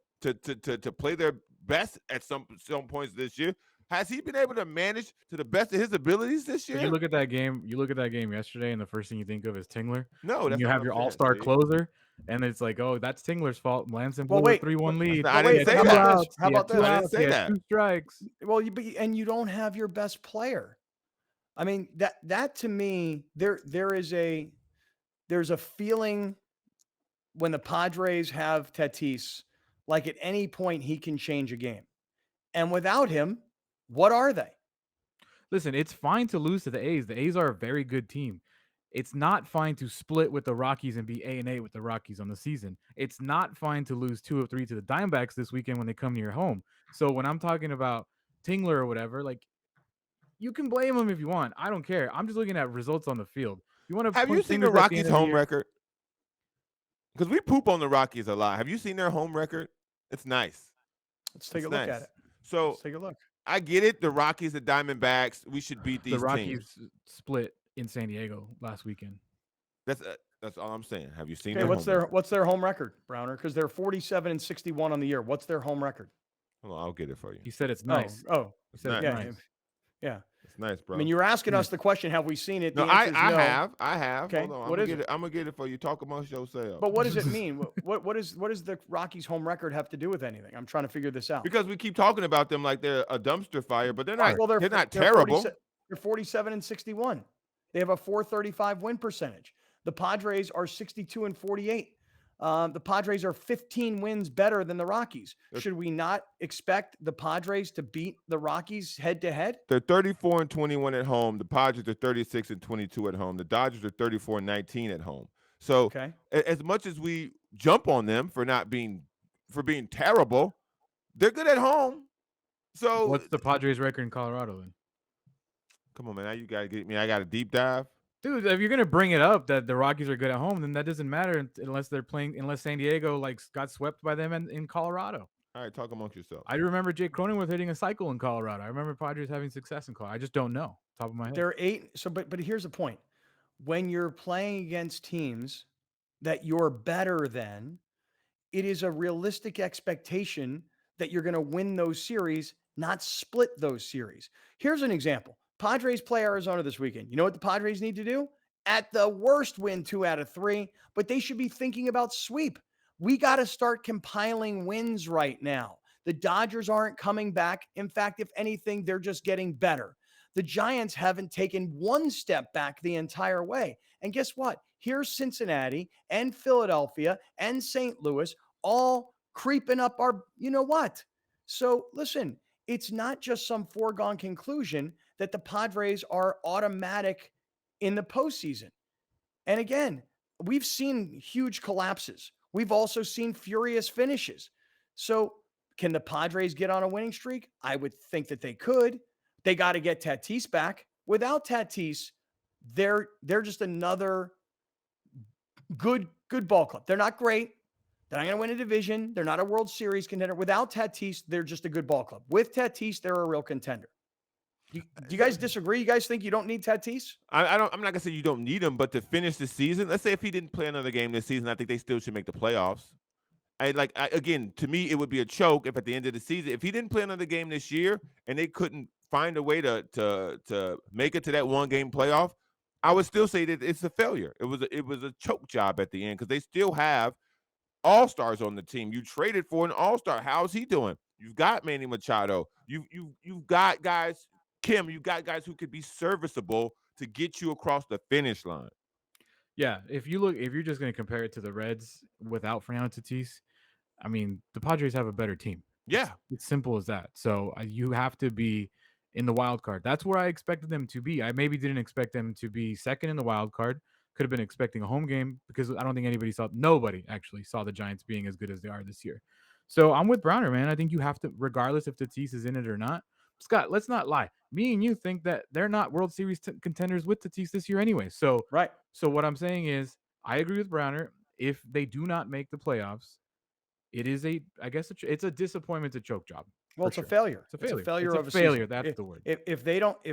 play their best at some points this year. Has he been able to manage to the best of his abilities this year? You look at that game yesterday, and the first thing you think of is Tingler. No, that's you not have what your I'm saying, all-star Steve. closer, and it's like, oh, that's Tingler's fault. Melanson blew a 3-1 lead. I didn't say that. How about this? I didn't say that. 2 strikes. Well, and you don't have your best player. I mean, that to me, there's a feeling when the Padres have Tatis, like at any point he can change a game. And without him, what are they? Listen, it's fine to lose to the A's. The A's are a very good team. It's not fine to split with the Rockies and be 8-8 with the Rockies on the season. It's not fine to lose 2 of 3 to the Diamondbacks this weekend when they come to your home. So when I'm talking about Tingler or whatever, like, you can blame him if you want. I don't care. I'm just looking at results on the field. Have you seen the Rockies' home record? Because we poop on the Rockies a lot. Have you seen their home record? It's nice. Let's take It's a look nice. at it. So Let's take a look. I get it. The Rockies, the Diamondbacks, we should beat these The Rockies teams. split in San Diego last weekend. That's all I'm saying. Have you seen Okay, their what's their home record, Browner? Because they're 47-61 on the year. What's their home record? Hold on, I'll get it for you. He said it's nice. Oh, He said it's nice. nice. Yeah. It's nice, bro. I mean, you were asking us the question, have we seen it? No, The answer is I no. have. I have. Okay, Hold on. what is it? I'm gonna get it for you. Talk amongst yourselves. But what does it mean? What does the Rockies' home record have to do with anything? I'm trying to figure this out. Because we keep talking about them like they're a dumpster fire, but they're not. Well, they're not terrible. They're 47-61. They have a .435 win percentage. The Padres are 62-48. The Padres are 15 wins better than the Rockies. Should we not expect the Padres to beat the Rockies head to head? They're 34-21 at home. The Padres are 36-22 at home. The Dodgers are 34-19 at home. So as much as we jump on them for being terrible, they're good at home. So what's the Padres record in Colorado then? Come on, man. Now you gotta get me. I got a deep dive. Dude, if you're gonna bring it up that the Rockies are good at home, then that doesn't matter unless San Diego got swept by them in Colorado. All right, talk amongst yourselves. I remember Jake Cronenworth hitting a cycle in Colorado. I remember Padres having success in Colorado. I just don't know top of my head. They're 8. So, but here's the point: when you're playing against teams that you're better than, it is a realistic expectation that you're going to win those series, not split those series. Here's an example. Padres play Arizona this weekend. You know what the Padres need to do? At the worst, win 2 out of 3, but they should be thinking about sweep. We got to start compiling wins right now. The Dodgers aren't coming back. In fact, if anything, they're just getting better. The Giants haven't taken one step back the entire way. And guess what? Here's Cincinnati and Philadelphia and St. Louis all creeping up our, you know what? So listen, it's not just some foregone conclusion that the Padres are automatic in the postseason. And again, we've seen huge collapses. We've also seen furious finishes. So can the Padres get on a winning streak? I would think that they could. They got to get Tatis back. Without Tatis, they're just another good ball club. They're not great. They're not going to win a division. They're not a World Series contender. Without Tatis, they're just a good ball club. With Tatis, they're a real contender. Do you guys disagree? You guys think you don't need Tatis? I'm not gonna say you don't need him, but to finish the season, let's say if he didn't play another game this season, I think they still should make the playoffs. Again, to me, it would be a choke if at the end of the season, if he didn't play another game this year and they couldn't find a way to make it to that one game playoff, I would still say that it's a failure. It was a choke job at the end because they still have all-stars on the team. You traded for an all-star. How's he doing? You've got Manny Machado. You've got guys. Kim, you got guys who could be serviceable to get you across the finish line. Yeah, if you're just going to compare it to the Reds without Fernando Tatis, I mean, the Padres have a better team. Yeah. It's simple as that. So you have to be in the wild card. That's where I expected them to be. I maybe didn't expect them to be second in the wild card. Could have been expecting a home game because I don't think nobody actually saw the Giants being as good as they are this year. So I'm with Browner, man. I think you have to, regardless if Tatis is in it or not. Scott, let's not lie. Me and you think that they're not World Series contenders with Tatis this year anyway. So right. So what I'm saying is, I agree with Browner. If they do not make the playoffs, it is it's a disappointment, a choke job. Well, it's a failure. It's a failure. It's a failure It's of a a failure. season. That's the word. If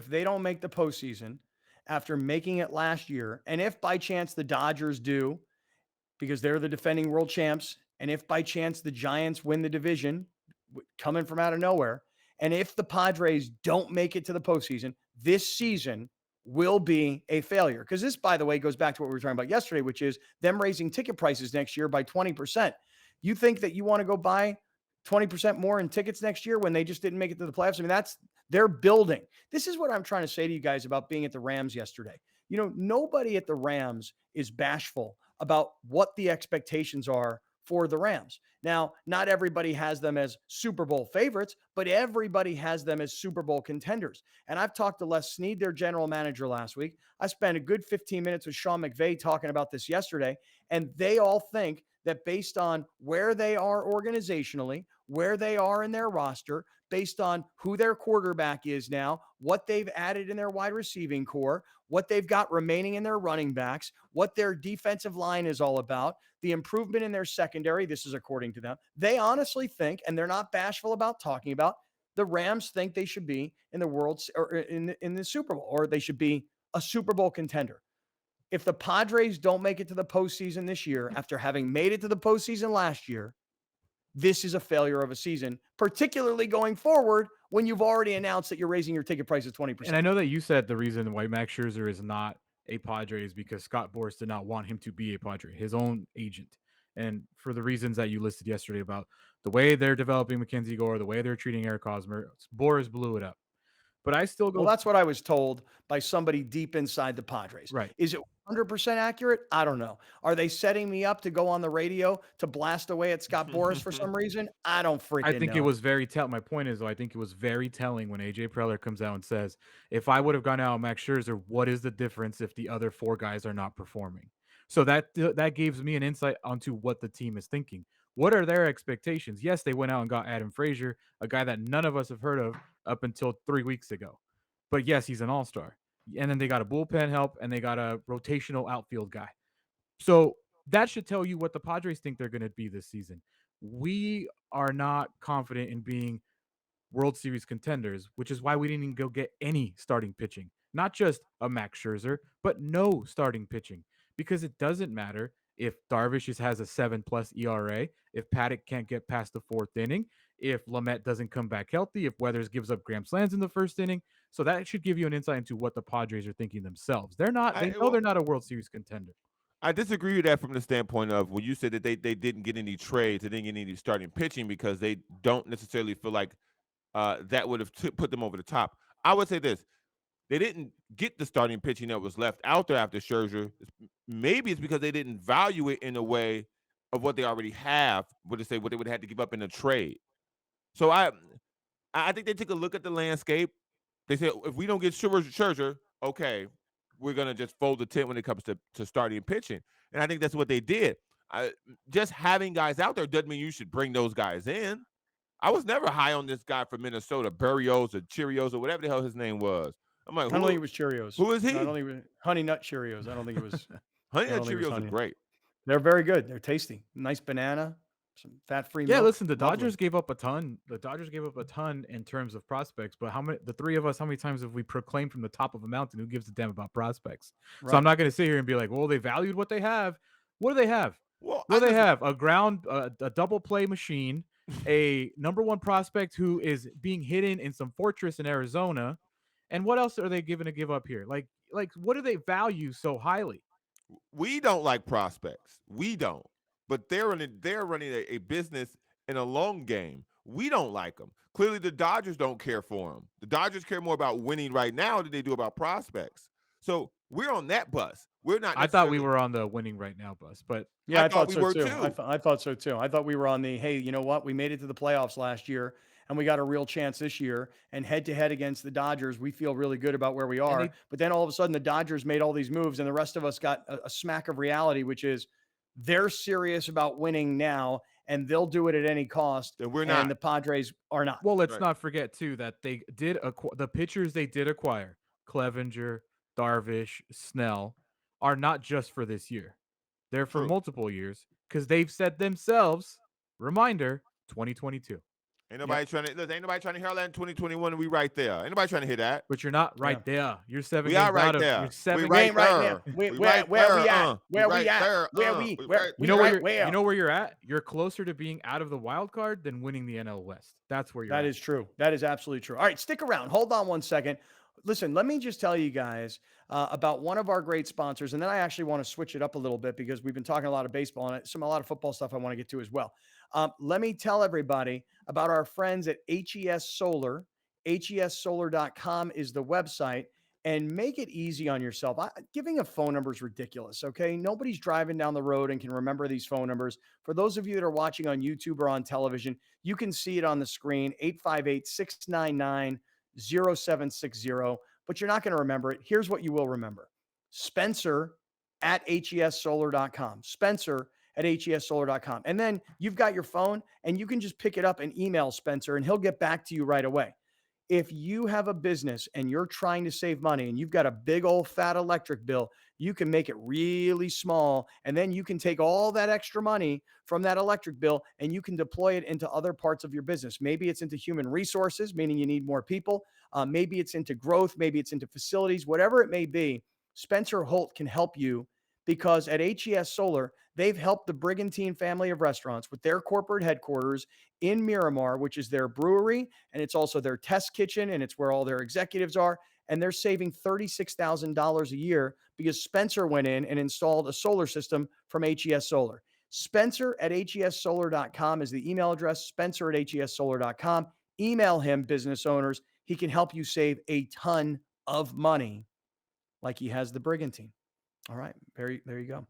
they don't make the postseason after making it last year, and if by chance the Dodgers do, because they're the defending world champs, and if by chance the Giants win the division, coming from out of nowhere, and if the Padres don't make it to the postseason, this season will be a failure. Because this, by the way, goes back to what we were talking about yesterday, which is them raising ticket prices next year by 20%. You think that you want to go buy 20% more in tickets next year when they just didn't make it to the playoffs? I mean, they're building. This is what I'm trying to say to you guys about being at the Rams yesterday. You know, nobody at the Rams is bashful about what the expectations are for the Rams. Now, not everybody has them as Super Bowl favorites, but everybody has them as Super Bowl contenders. And I've talked to Les Snead, their general manager, last week. I spent a good 15 minutes with Sean McVay talking about this yesterday, and they all think that based on where they are organizationally, where they are in their roster, based on who their quarterback is now, what they've added in their wide receiving core, what they've got remaining in their running backs, what their defensive line is all about, the improvement in their secondary. This is according to them. They honestly think, and they're not bashful about talking about, the Rams think they should be in the in the Super Bowl, or they should be a Super Bowl contender. If the Padres don't make it to the postseason this year, after having made it to the postseason last year, this is a failure of a season, particularly going forward when you've already announced that you're raising your ticket prices 20%. And I know that you said the reason why Max Scherzer is not a Padre is because Scott Boras did not want him to be a Padre, his own agent. And for the reasons that you listed yesterday about the way they're developing Mackenzie Gore, the way they're treating Eric Hosmer, Boras blew it up. But I still go. Well, that's what I was told by somebody deep inside the Padres. Right. Is it 100% accurate? I don't know. Are they setting me up to go on the radio to blast away at Scott Boras for some reason? I don't freaking know. I think it was very telling. My point is, though, I think it was very telling when AJ Preller comes out and says, if I would have gone out with Max Scherzer, what is the difference if the other four guys are not performing? So that gives me an insight onto what the team is thinking. What are their expectations? Yes, they went out and got Adam Frazier, a guy that none of us have heard of up until 3 weeks ago. But yes, he's an all-star. And then they got a bullpen help, and they got a rotational outfield guy. So that should tell you what the Padres think they're going to be this season. We are not confident in being World Series contenders, which is why we didn't even go get any starting pitching. Not just a Max Scherzer, but no starting pitching. Because it doesn't matter if Darvish has a 7+ ERA, if Paddock can't get past the 4th inning, if Lamet doesn't come back healthy, if Weathers gives up grand slams in the 1st inning. So that should give you an insight into what the Padres are thinking themselves. They're not. They know they're not a World Series contender. I disagree with that from the standpoint of when you said that they didn't get any trades, they didn't get any starting pitching because they don't necessarily feel like that would have put them over the top. I would say this. They didn't get the starting pitching that was left out there after Scherzer. Maybe it's because they didn't value it in a way of what they already have, what they would have had to give up in a trade. So I think they took a look at the landscape. They said, if we don't get Scherzer, okay, we're going to just fold the tent when it comes to starting pitching. And I think that's what they did. Just having guys out there doesn't mean you should bring those guys in. I was never high on this guy from Minnesota, Berrios or Cheerios or whatever the hell his name was. I'm like, I don't think it was Cheerios. Who is he? I don't think it was Honey Nut Cheerios. I don't think it was. Honey Nut Cheerios are great. They're very good. They're tasty. Nice banana, some fat-free milk. Yeah, listen, the Lovely. Dodgers gave up a ton. The Dodgers gave up a ton in terms of prospects, but the three of us, how many times have we proclaimed from the top of a mountain who gives a damn about prospects? Right. So I'm not going to sit here and be like, well, they valued what they have. What do they have? Well, what do they have? A double play machine, a number one prospect who is being hidden in some fortress in Arizona. And what else are they going to give up here? Like, what do they value so highly? We don't like prospects. We don't. But they're running a business in a long game. We don't like them. Clearly, the Dodgers don't care for them. The Dodgers care more about winning right now than they do about prospects. So we're on that bus. We're not. I thought we were on the winning right now bus, but yeah, I thought we so were too. too. I thought so too. I thought we were on the, hey, you know what? We made it to the playoffs last year, and we got a real chance this year. And head-to-head against the Dodgers, we feel really good about where we are. But then all of a sudden, the Dodgers made all these moves, and the rest of us got a smack of reality, which is they're serious about winning now, and they'll do it at any cost. And we're not. And the Padres are not. Well, let's not forget, too, that they did the pitchers they did acquire, Clevenger, Darvish, Snell, are not just for this year. They're for multiple years because they've said themselves, reminder, 2022. Ain't nobody trying to hear all that in 2021, and we right there. Ain't nobody trying to hear that. But you're not right there. You're 7 We games are right out of there. You're 7 We games right right there. now. We Where right we at? there. Where We we right at? there. Where We we? right- You know right where you know where you're at? You're closer to being out of the wild card than winning the NL West. That's where you're at. That is true. That is absolutely true. All right, stick around. Hold on one second. Listen, let me just tell you guys about one of our great sponsors, and then I actually want to switch it up a little bit because we've been talking a lot of baseball and a lot of football stuff I want to get to as well. Let me tell everybody about our friends at HES Solar. HESsolar.com is the website, and make it easy on yourself. Giving a phone number is ridiculous, okay? Nobody's driving down the road and can remember these phone numbers. For those of you that are watching on YouTube or on television, you can see it on the screen, 858-699-0760, but you're not going to remember it. Here's what you will remember. Spencer at HESsolar.com. Spencer at HESsolar.com. And then you've got your phone, and you can just pick it up and email Spencer, and he'll get back to you right away. If you have a business and you're trying to save money and you've got a big old fat electric bill, you can make it really small. And then you can take all that extra money from that electric bill and you can deploy it into other parts of your business. Maybe it's into human resources, meaning you need more people. Maybe it's into growth. Maybe it's into facilities, whatever it may be. Spencer Holt can help you because at HES Solar, they've helped the Brigantine family of restaurants with their corporate headquarters in Miramar, which is their brewery, and it's also their test kitchen, and it's where all their executives are. And they're saving $36,000 a year because Spencer went in and installed a solar system from HES Solar. Spencer at HESsolar.com is the email address, Spencer at HESsolar.com. Email him, business owners. He can help you save a ton of money like he has the Brigantine. All right, there you go.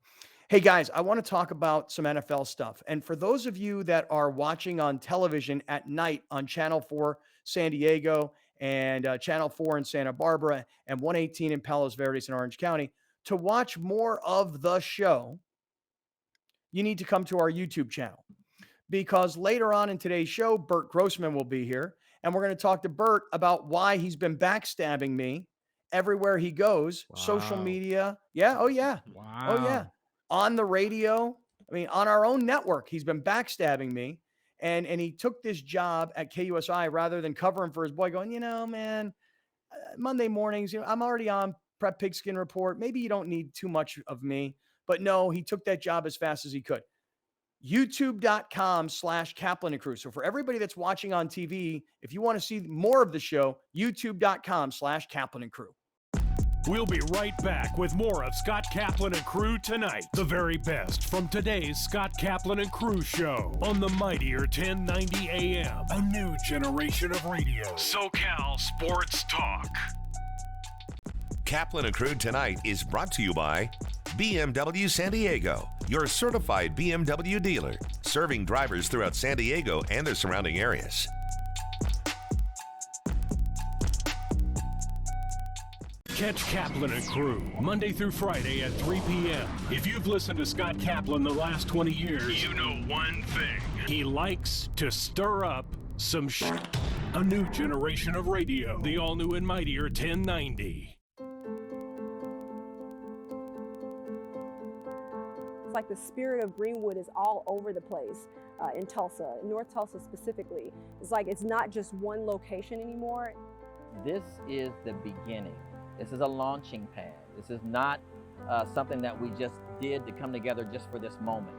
Hey guys, I want to talk about some NFL stuff. And for those of you that are watching on television at night on Channel 4 San Diego and Channel 4 in Santa Barbara and 118 in Palos Verdes in Orange County, to watch more of the show, you need to come to our YouTube channel. Because later on in today's show, Bert Grossman will be here. And we're going to talk to Bert about why he's been backstabbing me everywhere he goes. Wow. Social media. Yeah. Oh, yeah. Wow. Oh, yeah. On the radio. I mean, on our own network, he's been backstabbing me. And he took this job at KUSI rather than covering for his boy going, you know, man, Monday mornings, you know, I'm already on Prep Pigskin Report. Maybe you don't need too much of me. But no, he took that job as fast as he could. YouTube.com/Kaplan and Crew. So for everybody that's watching on TV, if you want to see more of the show, YouTube.com/Kaplan and Crew. We'll be right back with more of Scott Kaplan and Crew tonight. The very best from today's Scott Kaplan and Crew show on the mightier 1090 AM. A new generation of radio. SoCal Sports Talk. Kaplan and Crew tonight is brought to you by BMW San Diego, your certified BMW dealer, serving drivers throughout San Diego and the surrounding areas. Catch Kaplan and Crew Monday through Friday at 3 p.m. If you've listened to Scott Kaplan the last 20 years, you know one thing. He likes to stir up some shit. A new generation of radio. The all-new and mightier 1090. It's like the spirit of Greenwood is all over the place in Tulsa, North Tulsa specifically. It's like it's not just one location anymore. This is the beginning. This is a launching pad. This is not something that we just did to come together just for this moment.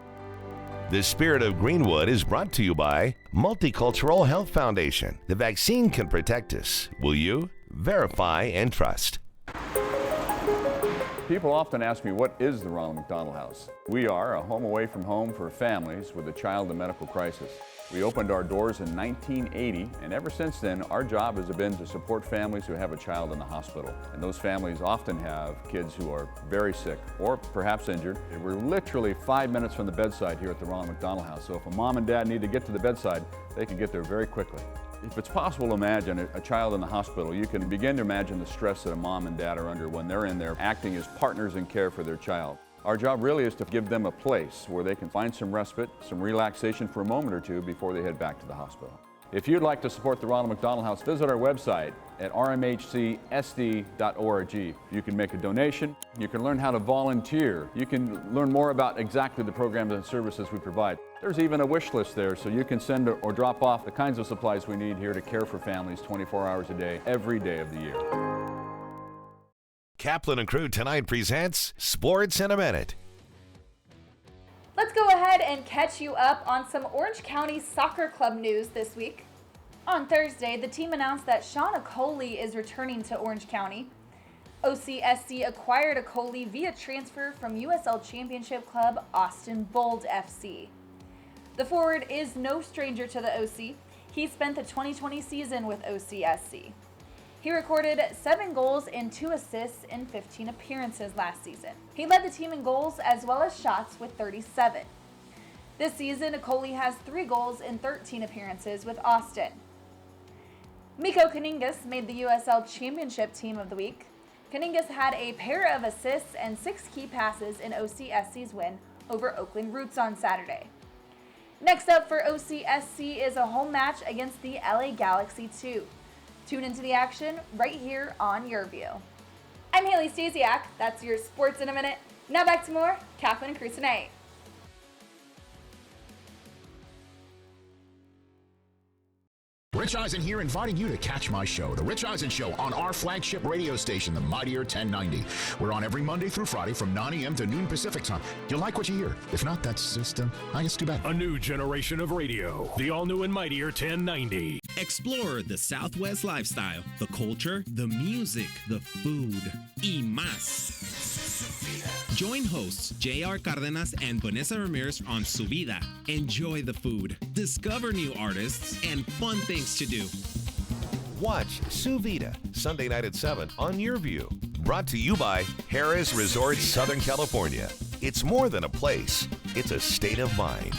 The Spirit of Greenwood is brought to you by Multicultural Health Foundation. The vaccine can protect us. Will you? Verify and trust. People often ask me, what is the Ronald McDonald House? We are a home away from home for families with a child in medical crisis. We opened our doors in 1980, and ever since then, our job has been to support families who have a child in the hospital. And those families often have kids who are very sick or perhaps injured. We're literally 5 minutes from the bedside here at the Ronald McDonald House. So if a mom and dad need to get to the bedside, they can get there very quickly. If it's possible to imagine a child in the hospital, you can begin to imagine the stress that a mom and dad are under when they're in there acting as partners in care for their child. Our job really is to give them a place where they can find some respite, some relaxation for a moment or two before they head back to the hospital. If you'd like to support the Ronald McDonald House, visit our website at rmhcsd.org. You can make a donation, you can learn how to volunteer, you can learn more about exactly the programs and services we provide. There's even a wish list there, so you can send or drop off the kinds of supplies we need here to care for families 24 hours a day, every day of the year. Kaplan and Crew tonight presents Sports in a Minute. Let's go ahead and catch you up on some Orange County Soccer Club news this week. On Thursday, the team announced that Sean Okoli is returning to Orange County. OCSC acquired Okoli via transfer from USL Championship club Austin Bold FC. The forward is no stranger to the OC. He spent the 2020 season with OCSC. He recorded 7 goals and 2 assists in 15 appearances last season. He led the team in goals as well as shots with 37. This season, Okoli has 3 goals in 13 appearances with Austin. Miko Kaningas made the USL Championship Team of the Week. Kaningas had a pair of assists and 6 key passes in OCSC's win over Oakland Roots on Saturday. Next up for OCSC is a home match against the LA Galaxy 2. Tune into the action right here on Your View. I'm Haley Stasiak. That's your sports in a minute. Now back to more Kaplan and Crew tonight. Rich Eisen here, inviting you to catch my show, The Rich Eisen Show, on our flagship radio station, the Mightier 1090. We're on every Monday through Friday from 9 a.m. to noon Pacific time. You'll like what you hear. If not, that's just, I guess, too bad. A new generation of radio, the all-new and Mightier 1090. Explore the Southwest lifestyle, the culture, the music, the food, y más. Join hosts J.R. Cardenas and Vanessa Ramirez on Su Vida. Enjoy the food, discover new artists, and fun things to do. Watch Su Vida, Sunday night at 7 on Your View. Brought to you by Harrah's Resorts, Southern California. It's more than a place, it's a state of mind.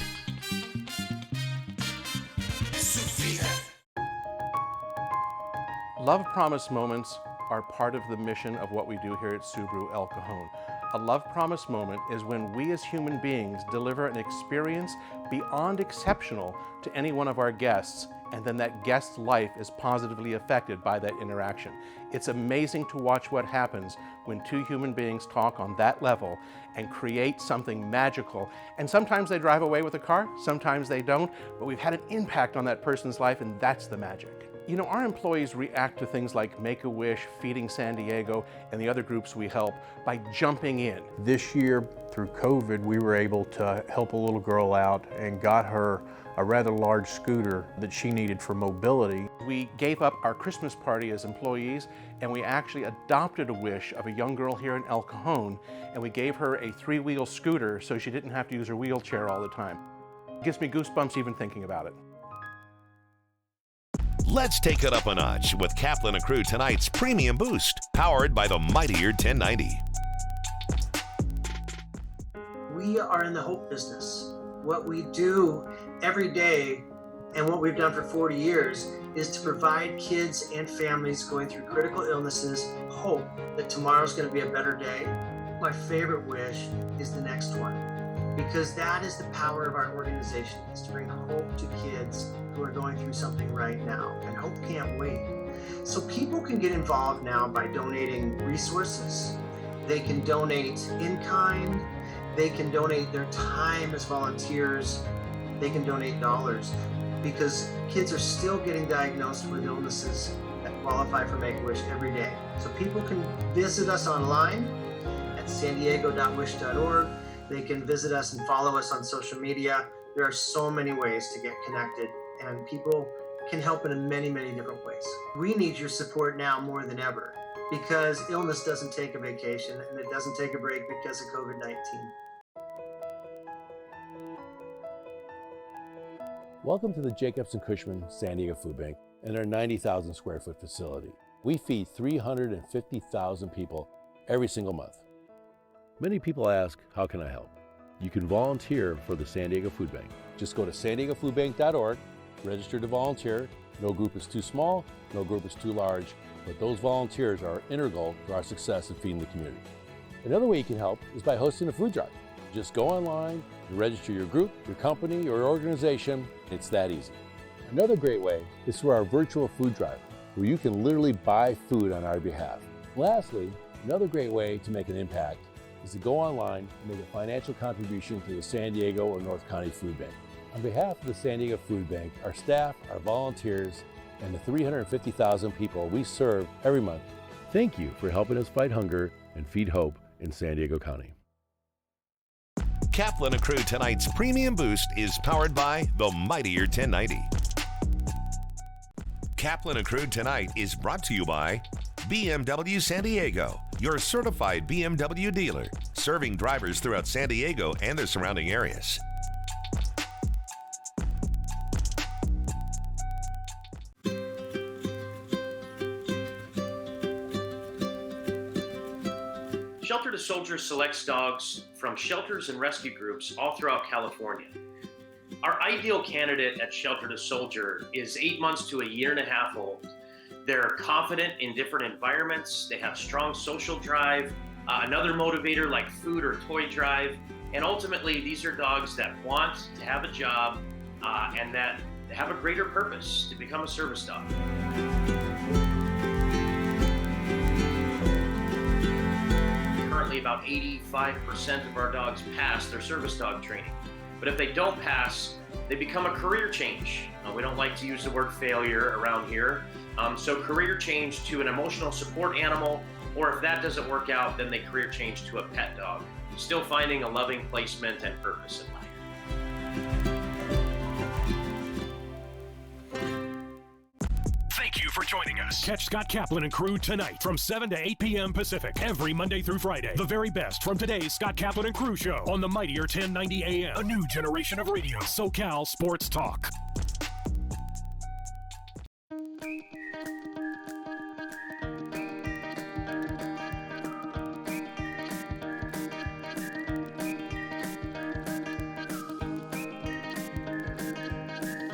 Love Promise moments are part of the mission of what we do here at Subaru El Cajon. A love promise moment is when we as human beings deliver an experience beyond exceptional to any one of our guests, and then that guest's life is positively affected by that interaction. It's amazing to watch what happens when two human beings talk on that level and create something magical. And sometimes they drive away with a car, sometimes they don't, but we've had an impact on that person's life, and that's the magic. You know, our employees react to things like Make-A-Wish, Feeding San Diego, and the other groups we help by jumping in. This year, through COVID, we were able to help a little girl out and got her a rather large scooter that she needed for mobility. We gave up our Christmas party as employees, and we actually adopted a wish of a young girl here in El Cajon, and we gave her a 3-wheel scooter so she didn't have to use her wheelchair all the time. It gives me goosebumps even thinking about it. Let's take it up a notch with Kaplan and Crew tonight's Premium Boost, powered by the Mightier 1090. We are in the hope business. What we do every day and what we've done for 40 years is to provide kids and families going through critical illnesses hope that tomorrow's going to be a better day. My favorite wish is the next one, because that is the power of our organization, is to bring hope to kids who are going through something right now, and hope can't wait. So people can get involved now by donating resources. They can donate in kind, they can donate their time as volunteers, they can donate dollars, because kids are still getting diagnosed with illnesses that qualify for Make-A-Wish every day. So people can visit us online at sandiego.wish.org. They can visit us and follow us on social media. There are so many ways to get connected, and people can help in many, many different ways. We need your support now more than ever, because illness doesn't take a vacation and it doesn't take a break because of COVID-19. Welcome to the Jacobs & Cushman San Diego Food Bank and our 90,000 square foot facility. We feed 350,000 people every single month. Many people ask, how can I help? You can volunteer for the San Diego Food Bank. Just go to sandiegofoodbank.org, register to volunteer. No group is too small, no group is too large, but those volunteers are integral to our success in feeding the community. Another way you can help is by hosting a food drive. Just go online and register your group, your company, or organization. It's that easy. Another great way is through our virtual food drive, where you can literally buy food on our behalf. Lastly, another great way to make an impact is to go online and make a financial contribution to the San Diego or North County Food Bank. On behalf of the San Diego Food Bank, our staff, our volunteers, and the 350,000 people we serve every month, thank you for helping us fight hunger and feed hope in San Diego County. Kaplan and Crew tonight's Premium Boost is powered by the Mightier 1090. Kaplan and Crew tonight is brought to you by BMW San Diego, your certified BMW dealer, serving drivers throughout San Diego and the surrounding areas. Shelter to Soldier selects dogs from shelters and rescue groups all throughout California. Our ideal candidate at Shelter to Soldier is 8 months to a year and a half old. They're confident in different environments, they have strong social drive, another motivator like food or toy drive, and ultimately these are dogs that want to have a job and that have a greater purpose to become a service dog. currently about 85% of our dogs pass their service dog training. But if they don't pass, they become a career change. We don't like to use the word failure around here. So career change to an emotional support animal, or if that doesn't work out, then they career change to a pet dog, still finding a loving placement and purpose in life. Thank you for joining us. Catch Scott Kaplan and crew tonight from 7 to 8 p.m. Pacific, every Monday through Friday. The very best from today's Scott Kaplan and crew show on the mightier 1090 AM. A new generation of radio, SoCal Sports Talk.